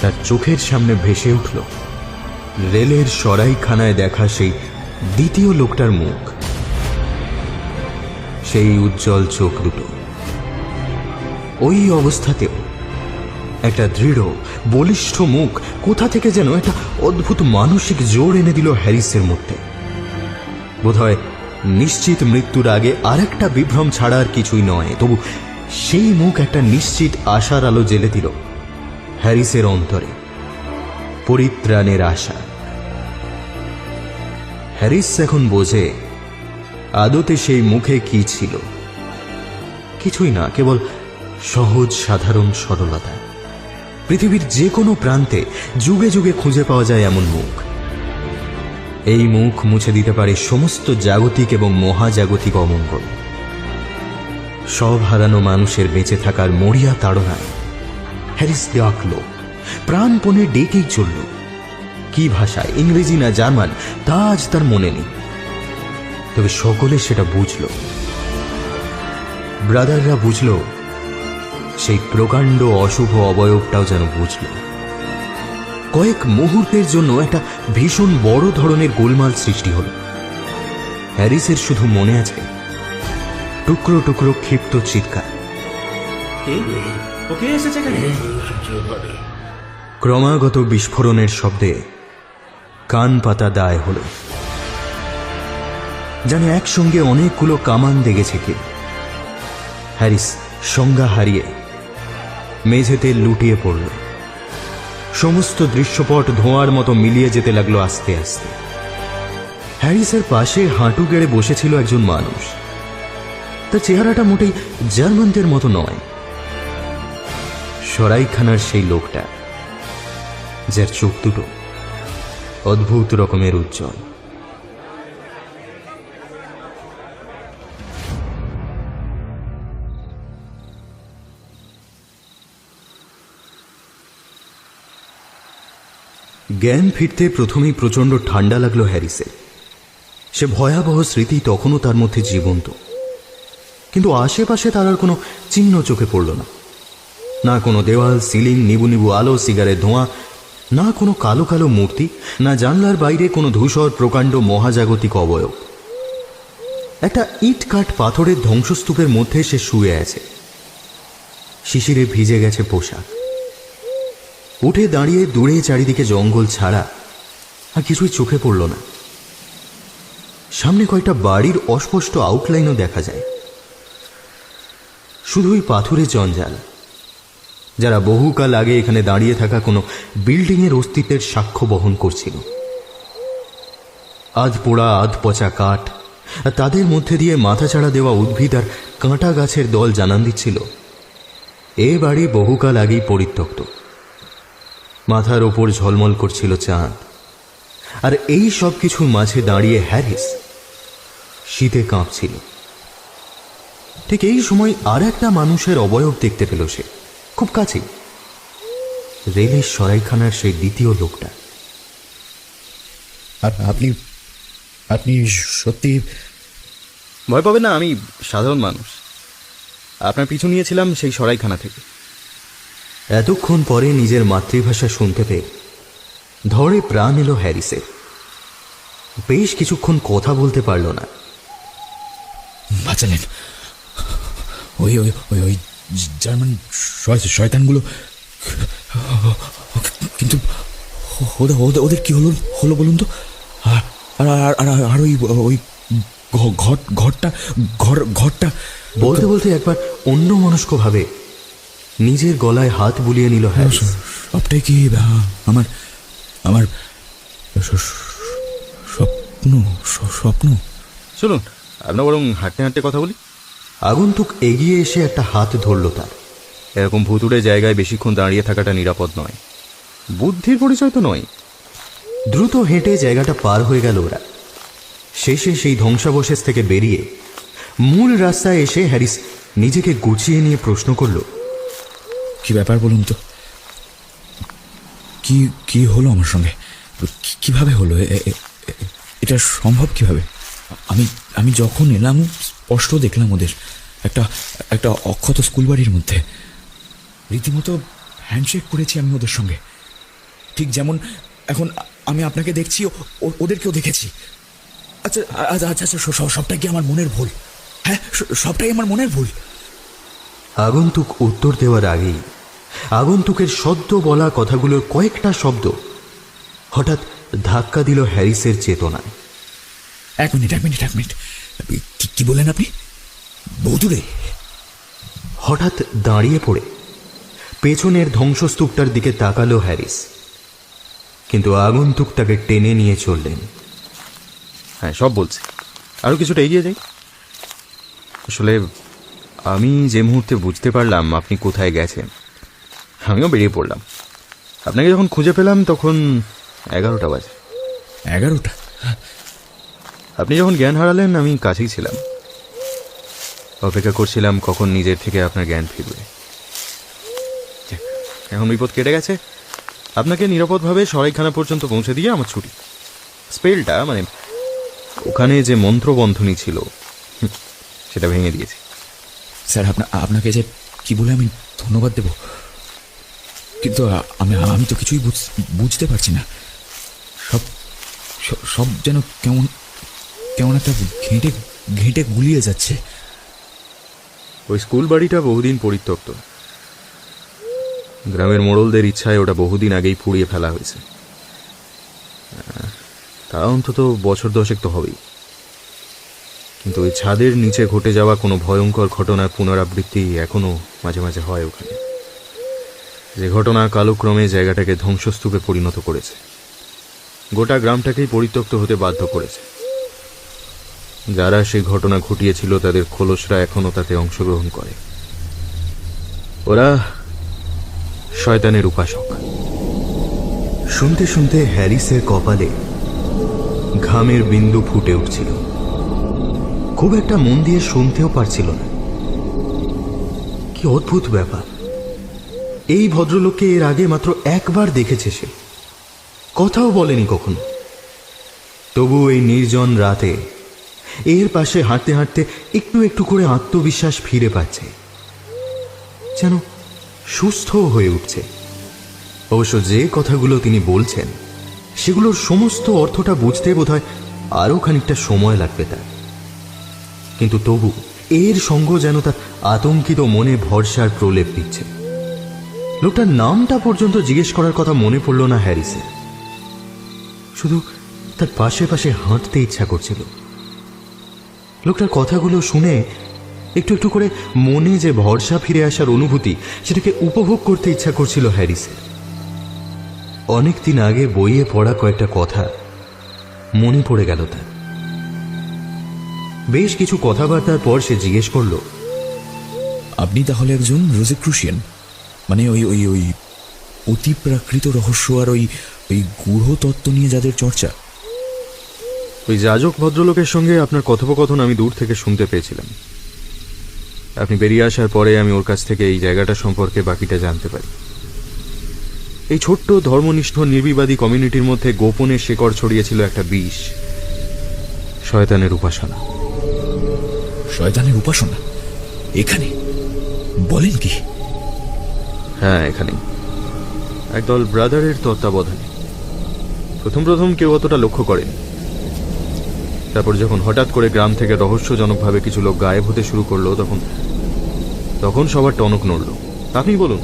তার চোখের সামনে ভেসে উঠল রেলের সরাইখানায় দেখা সেই দ্বিতীয় লোকটার মুখ। সেই উজ্জ্বল চোখ দুটো ওই অবস্থাতেও একটা দৃঢ় বলিষ্ঠ মুখ কোথা থেকে যেন একটা অদ্ভুত মানসিক জোর এনে দিল হ্যারিসের মধ্যে। বোধহয় নিশ্চিত মৃত্যুর আগে আর একটা বিভ্রম ছাড়া আর কিছুই নয়, তবু সেই মুখ একটা নিশ্চিত আশার আলো জ্বেলে দিল হ্যারিসের অন্তরে, পরিত্রাণের আশা। হ্যারিস এখন বোঝে আদতে সেই মুখে কি ছিল। কিছুই না, কেবল সহজ সাধারণ সরলতা। পৃথিবীর যে কোনো প্রান্তে যুগে যুগে খুঁজে পাওয়া যায় এমন মুখ। এই মুখ মুছে দিতে পারে সমস্ত জাগতিক এবং মহাজাগতিক অমঙ্গল। সব হারানো মানুষের বেঁচে থাকার মরিয়া তাড়নায় হ্যারিস ডাকল, প্রাণপণে ডেকেই চলল। কি ভাষায়, ইংরেজি না জার্মান, তা আজ তার মনে নেই, তবে সকলে সেটা বুঝল। ব্রাদাররা বুঝল, সেই প্রকাণ্ড অশুভ অবয়বটাও যেন বুঝল। কয়েক মুহূর্তের জন্য একটা ভীষণ বড় ধরনের গোলমাল সৃষ্টি হল। হ্যারিসের শুধু মনে আছে টুকরো টুকরো ক্ষিপ্ত চিৎকার। ক্রমাগত বিস্ফোরণের শব্দে কান পাতা দায় হল। জানে একসঙ্গে অনেকগুলো কামান দেখেছে কে। হ্যারিস সংজ্ঞা হারিয়ে মেঝেতে লুটিয়ে পড়ল। সমস্ত দৃশ্যপট ধোঁয়ার মতো মিলিয়ে যেতে লাগলো আস্তে আস্তে। হ্যারিসের পাশে হাঁটু গেড়ে বসেছিল একজন মানুষ। তার চেহারাটা মোটেই জার্মানদের মতো নয়। সরাইখানার সেই লোকটা, যার চোখ দুটো অদ্ভুত রকমের উজ্জ্বল। জ্ঞান ফিরতে প্রথমেই প্রচন্ড ঠান্ডা লাগলো হ্যারিসের। সে ভয়াবহ স্মৃতি তখনও তার মধ্যে জীবন্ত, কিন্তু আশেপাশে তার আর কোনো চিহ্ন চোখে পড়ল না। না কোনো দেওয়াল, সিলিং, নিবু নিবু আলো, সিগারেট ধোঁয়া, না কোনো কালো কালো মূর্তি, না জানলার বাইরে কোনো ধূসর প্রকাণ্ড মহাজাগতিক অবয়ব। একটা ইট কাঠ পাথরের ধ্বংসস্তূপের মধ্যে সে শুয়ে আছে। শিশিরে ভিজে গেছে পোশাক। উঠে দাঁড়িয়ে দূরে চারিদিকে জঙ্গল ছাড়া আর কিছুই চোখে পড়ল না। সামনে কয়েকটা বাড়ির অস্পষ্ট আউটলাইনও দেখা যায়, শুধুই পাথুরে জঞ্জাল, যারা বহুকাল আগে এখানে দাঁড়িয়ে থাকা কোনো বিল্ডিংয়ের অস্তিত্বের সাক্ষ্য বহন করছিল। আধ পোড়া আধ পচা কাঠ আর তাদের মধ্যে দিয়ে মাথাচাড়া দেওয়া উদ্ভিদ আর কাঁটা গাছের দল জানান দিচ্ছিল এ বাড়ি বহুকাল আগেই পরিত্যক্ত। মাথার ওপর ঝলমল করছিল চাঁদ, আর এই সব কিছুর মাঝে দাঁড়িয়ে হ্যারিস শীতে কাঁপছিল। ঠিক এই সময় আর একটা মানুষের অবয়ব দেখতে পেল সে, খুব কাছেই, রেলের সরাইখানার সেই দ্বিতীয় লোকটা। আপনি আপনি সত্যি ভয় পাবেন না, আমি সাধারণ মানুষ। আপনার পিছু নিয়েছিলাম সেই সরাইখানা থেকে। এতক্ষণ পরে নিজের মাতৃভাষা শুনতে পেয়ে ধরে প্রাণ এলো হ্যারিসের। বেশ কিছুক্ষণ কথা বলতে পারল না। বাঁচালেন? ওই ওই ওই ওই জার্মান শয়তানগুলো, কিন্তু ওদের কি হলো বলুন তো? আর ওই ওই ঘরটা বলতে বলতে একবার অন্য মনস্ক ভাবে নিজের গলায় হাত বুলিয়ে নিল হ্যারিস। সবটাই কি আমার আমার স্বপ্ন? শুনুন, আপনার বরং হাঁটতে হাঁটতে কথা বলি। আগন্তুক এগিয়ে এসে একটা হাত ধরল তার। এরকম ভুতুড়ে জায়গায় বেশিক্ষণ দাঁড়িয়ে থাকাটা নিরাপদ নয়, বুদ্ধির পরিচয় তো নয়। দ্রুত হেঁটে জায়গাটা পার হয়ে গেল ওরা। শেষে সেই ধ্বংসাবশেষ থেকে বেরিয়ে মূল রাস্তায় এসে হ্যারিস নিজেকে গুছিয়ে নিয়ে প্রশ্ন করল, কি ব্যাপার বলুন তো? কি হলো আমার সঙ্গে? কিভাবে হলো? এটা সম্ভব কিভাবে? আমি যখন এলাম স্পষ্ট দেখলাম ওদের একটা অক্ষত স্কুল বাড়ির মধ্যে। রীতিমতো হ্যান্ডশেক করেছি আমি ওদের সঙ্গে, ঠিক যেমন এখন আমি আপনাকে দেখছি ওদেরকেও দেখেছি। আচ্ছা আচ্ছা আচ্ছা আচ্ছা, সবটাই কি আমার মনের ভুল? হ্যাঁ, সবটাই আমার মনের ভুল। আগন্তুক উত্তর দেওয়ার আগেই আগন্তুকের সদ্য বলা কথাগুলোর কয়েকটা শব্দ হঠাৎ ধাক্কা দিল হ্যারিসের চেতনায়। এক মিনিট কি বলেন আপনি? বহুদূরে? হঠাৎ দাঁড়িয়ে পড়ে পেছনের ধ্বংসস্তূপটার দিকে তাকালো হ্যারিস, কিন্তু আগন্তুক তাকে টেনে নিয়ে চললেন। হ্যাঁ, সব বলছি, আরও কিছুটা এগিয়ে যাই। আসলে আমি যে মুহূর্তে বুঝতে পারলাম আপনি কোথায় গেছেন, আমিও বেরিয়ে পড়লাম। আপনাকে যখন খুঁজে পেলাম তখন 11টা বাজে। 11টা? আপনি যখন জ্ঞান হারালেন আমি কাছেই ছিলাম, অপেক্ষা করছিলাম কখন নিজের থেকে আপনার জ্ঞান ফিরবে। এখন বিপদ কেটে গেছে। আপনাকে নিরাপদভাবে সরাইখানা পর্যন্ত পৌঁছে দিয়ে আমার ছুটি। স্পেলটা, মানে ওখানে যে মন্ত্রবন্ধনী ছিল সেটা ভেঙে দিয়েছি। স্যার, আপনাকে যে কি বলে আমি ধন্যবাদ দেব, কিন্তু আমি তো কিছুই বুঝতে পারছি না। সব যেন কেমন একটা ঘেঁটে গুলিয়ে যাচ্ছে। ওই স্কুল বাড়িটা বহুদিন পরিত্যক্ত। গ্রামের মোড়লদের ইচ্ছায় ওটা বহুদিন আগেই পুড়িয়ে ফেলা হয়েছে। তা অন্তত বছর 10 তো হবেই। কিন্তু ওই ছাদের নিচে ঘটে যাওয়া কোনো ভয়ঙ্কর ঘটনার পুনরাবৃত্তি এখনো মাঝে মাঝে হয় ওখানে, যে ঘটনা কালক্রমে জায়গাটাকে ধ্বংসস্তূপে পরিণত করেছে, গোটা গ্রামটাকেই পরিত্যক্ত হতে বাধ্য করেছে। যারা সেই ঘটনা ঘটিয়েছিল তাদের খোলসরা এখনো তাতে অংশগ্রহণ করে। ওরা শয়তানের উপাসক। শুনতে শুনতে হ্যারিসের কপালে ঘামের বিন্দু ফুটে উঠছিল। খুব একটা মন দিয়ে শুনতেও পারছিল না। কি অদ্ভুত ব্যাপার! এই ভদ্রলোককে এর আগে মাত্র একবার দেখেছে সে, কথাও বলেনি কখনো। তবু এই নির্জন রাতে এর পাশে হাঁটতে হাঁটতে একটু একটু করে আত্মবিশ্বাস ফিরে পাচ্ছে, যেন সুস্থ হয়ে উঠছে। অবশ্য যে কথাগুলো তিনি বলছেন সেগুলোর সমস্ত অর্থটা বুঝতে বোধহয় আরও খানিকটা সময় লাগবে তার, কিন্তু তবু এর সঙ্গ যেন তার আতঙ্কিত মনে ভরসার প্রলেপ দিচ্ছে। লোকটার নামটা পর্যন্ত জিজ্ঞেস করার কথা মনে পড়ল না হ্যারিসের, শুধু তার পাশে পাশে হাঁটতে ইচ্ছা করছিল। লোকটার কথাগুলো শুনে একটু একটু করে মনে যে ভরসা ফিরে আসার অনুভূতি, সেটাকে উপভোগ করতে ইচ্ছা করছিল হ্যারিসের। অনেকদিন আগে বইয়ে পড়া কয়েকটা কথা মনে পড়ে গেল তার। বেশ কিছু কথাবার্তার পর সে জিজ্ঞেস করল, আপনি তাহলে একজন রোজেক্রুশিয়ান, মানে ওই ওই ওই অতি প্রাকৃত রহস্য আর ওই ওই গূঢ় তত্ত্ব নিয়ে যাদের চর্চা? ওই যাজক ভদ্রলোকের সঙ্গে আপনার কথোপকথন আমি দূর থেকে শুনতে পেয়েছিলাম। আপনি বেরিয়ে আসার পরে আমি ওর কাছ থেকে এই জায়গাটা সম্পর্কে বাকিটা জানতে পারি। এই ছোট্ট ধর্মনিষ্ঠ নির্বিবাদী কমিউনিটির মধ্যে গোপনে শেকড় ছড়িয়েছিল একটা বিষ, শয়তানের উপাসনা। শয়তানের উপাসনা এখানে? বলেন কি? হ্যাঁ, এখানেই একদল ব্রাদারের তত্ত্বাবধানে। প্রথম প্রথম কেউ অতটা লক্ষ্য করেনি। তারপর যখন হঠাৎ করে গ্রাম থেকে রহস্যজনকভাবে কিছু লোক গায়েব হতে শুরু করলো, তখন সবার টনক নড়ল। আপনি বলুন,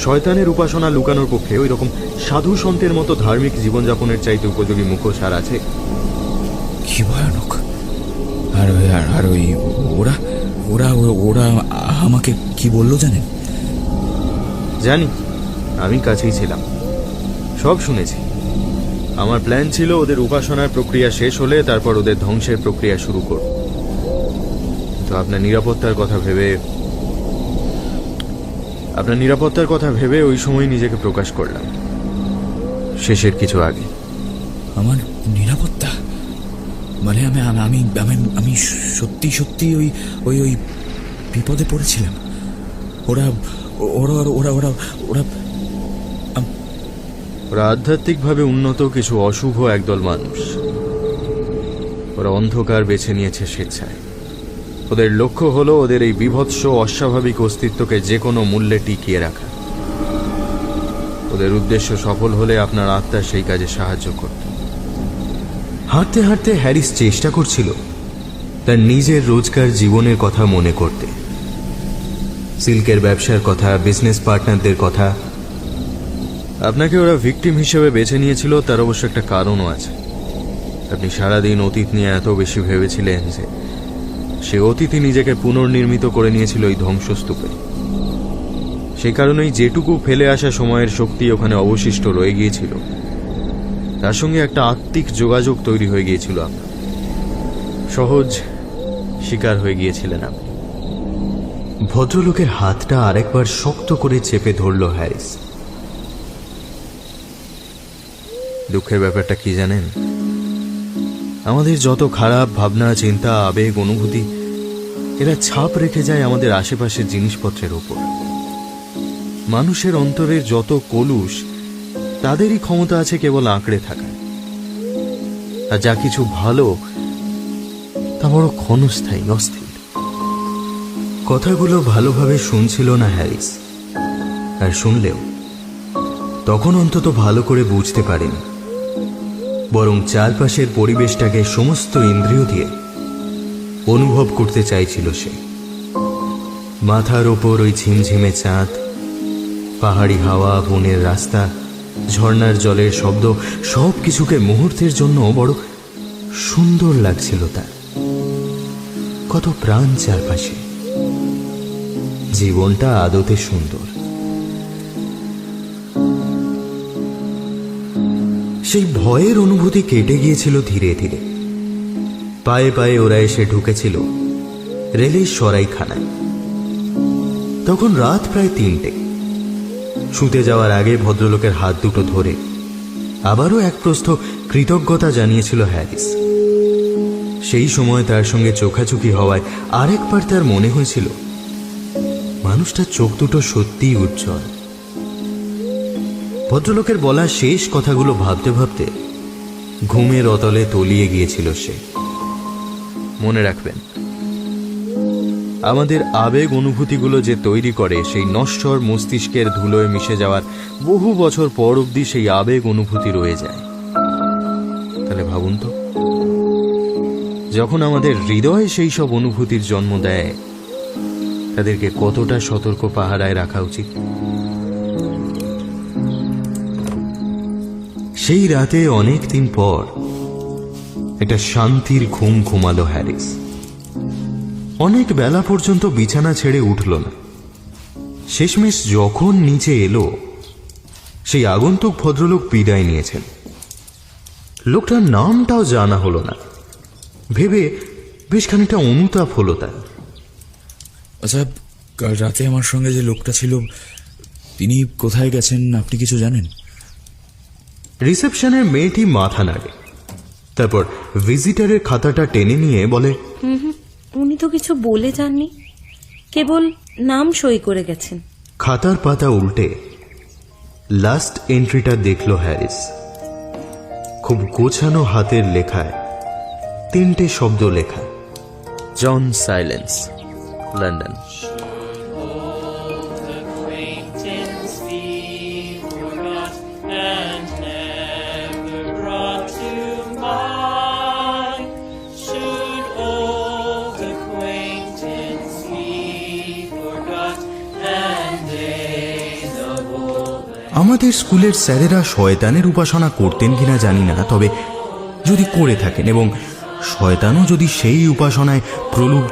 শয়তানের উপাসনা লুকানোর পক্ষে ওই রকম সাধু সন্তের মতো ধার্মিক জীবনযাপনের চাইতে উপযোগী মুখোশ আর আছে? কি ভয়ানক! আর আর ওই ওরা ওরা ওরা আমাকে কি বললো জানেন? জানি, আমি কাছেই ছিলাম, সব শুনেছি। আমার প্ল্যান ছিল ওদের উপাসনার প্রক্রিয়া শেষ হলে তারপর ওদের ধ্বংসের প্রক্রিয়া শুরু করব। তো আপনার নিরাপত্তার কথা ভেবে ওই সময় নিজেকে প্রকাশ করলাম, শেষের কিছু আগে। আমার নিরাপত্তা? মানে আমি আমি আমি আমি সত্যি সত্যি ওই ওই ওই বিপদে পড়েছিলাম। ওরা ওরা ওরা ওরা ওরা ওরা আধ্যাত্মিকভাবে উন্নত কিছু অশুভ একদল মানুষ। ওরা অন্ধকার বেছে নিয়েছে স্বেচ্ছায়। ওদের লক্ষ্য হলো ওদের এই বিভৎস অস্বাভাবিক অস্তিত্বকে যে কোনো মূল্যে টিকিয়ে রাখা। ওদের উদ্দেশ্য সফল হলে আপনার আত্মা সেই কাজে সাহায্য করত। হাঁটতে হাঁটতে হ্যারিস চেষ্টা করছিল তার নিজের রোজকার জীবনের কথা মনে করতে, সিল্কের ব্যবসার কথা, বিজনেস পার্টনারদের কথা। আপনাকে ওরা ভিকটিম হিসেবে বেছে নিয়েছিল, তার অবশ্য একটা কারণও আছে। আপনি সারাদিন অতীত নিয়ে এত বেশি ভেবেছিলেন যে সে অতীতই নিজেকে পুনর্নির্মিত করে নিয়েছিল এই ধ্বংসস্তূপে। সেই কারণেই যেটুকু ফেলে আসা সময়ের শক্তি ওখানে অবশিষ্ট রয়ে গিয়েছিল, তার সঙ্গে একটা আত্মিক যোগাযোগ তৈরি হয়ে গিয়েছিল। আপনার সহজ শিকার হয়ে গিয়েছিলেন আপনি। ভদ্রলোকের হাতটা আরেকবার শক্ত করে চেপে ধরল হ্যারিস। দুঃখের ব্যাপারটা কি জানেন? আমাদের যত খারাপ ভাবনা, চিন্তা, আবেগ, অনুভূতি, এরা ছাপ রেখে যায় আমাদের আশেপাশের জিনিসপত্রের ওপর। মানুষের অন্তরের যত কলুষ, তাদেরই ক্ষমতা আছে কেবল আঁকড়ে থাকা। আর যা কিছু ভালো, তা বড় ক্ষণস্থায়ী, অস্থির। কথাগুলো ভালোভাবে শুনছিল না হ্যারিস, আর শুনলেও তখন অন্তত ভালো করে বুঝতে পারেনি। বরং চারপাশের পরিবেশটাকে সমস্ত ইন্দ্রিয় দিয়ে অনুভব করতে চাইছিল সে। মাথার ওপর ওই ঝিমঝিমে চাঁদ, পাহাড়ি হাওয়া, বনের রাস্তা, ঝর্ণার জলের শব্দ, সব কিছুকে মুহূর্তের জন্য বড় সুন্দর লাগছিল তার। কত প্রাণ চারপাশে, জীবনটা আদতে সুন্দর। সেই ভয়ের অনুভূতি কেটে গিয়েছিল ধীরে ধীরে। পায়ে পায়ে ওরা এসে ঢুকেছিল রেলের সরাইখানায়। তখন রাত প্রায় 3টে। শুতে যাওয়ার আগে ভদ্রলোকের হাত দুটো ধরে আবারও এক প্রস্থ কৃতজ্ঞতা জানিয়েছিল হ্যারিস। সেই সময় তার সঙ্গে চোখাচোখি হওয়ায় আরেকবার তার মনে হয়েছিল মানুষটার চোখ দুটো সত্যিই উজ্জ্বল। ভদ্রলোকের বলা শেষ কথাগুলো ভাবতে ভাবতে ঘুমের অতলে তলিয়ে গিয়েছিল সে। মনে রাখবেন, আমাদের আবেগ অনুভূতিগুলো যে তৈরি করে সেই নশ্বর মস্তিষ্কের ধুলোয় মিশে যাওয়ার বহু বছর পর অবধি সেই আবেগ অনুভূতি রয়ে যায়। তাহলে ভাবুন তো, যখন আমাদের হৃদয় সেই সব অনুভূতির জন্ম দেয়, তাদেরকে কতটা সতর্ক পাহারায় রাখা উচিত। সেই রাতে অনেক দিন পর একটা শান্তির ঘুম ঘুমালো হ্যারিস। অনেক বেলা পর্যন্ত বিছানা ছেড়ে উঠল না। শেষমেশ যখন নিচে এলো, সেই আগন্তুক ভদ্রলোক বিদায় নিয়েছেন। লোকটার নামটাও জানা হলো না। ভেবে বেশ খানিকটা অনুতাপ হলো তার। আচ্ছা, কাল রাতে আমার সঙ্গে যে লোকটা ছিল, তিনি কোথায় গেছেন আপনি কিছু জানেন? রিসেপশনের মেয়েটি মাথা নাড়ে, তারপর ভিজিটারের খাতাটা টেনে নিয়ে বলে, উনি তো কিছু বলে যাননি, কেবল নাম সই করে গেছেন। খাতার পাতা উল্টে লাস্ট এন্ট্রিটা দেখলো হ্যারিস। খুব গোছানো হাতের লেখায় 3টে শব্দ লেখা, জন সাইলেন্স, লন্ডন। আমাদের স্কুলের স্যারেরা শয়তানের উপাসনা করতেন কিনা জানি না, তবে যদি করে থাকেন এবং শয়তানও যদি সেই উপাসনায় প্রলুব্ধ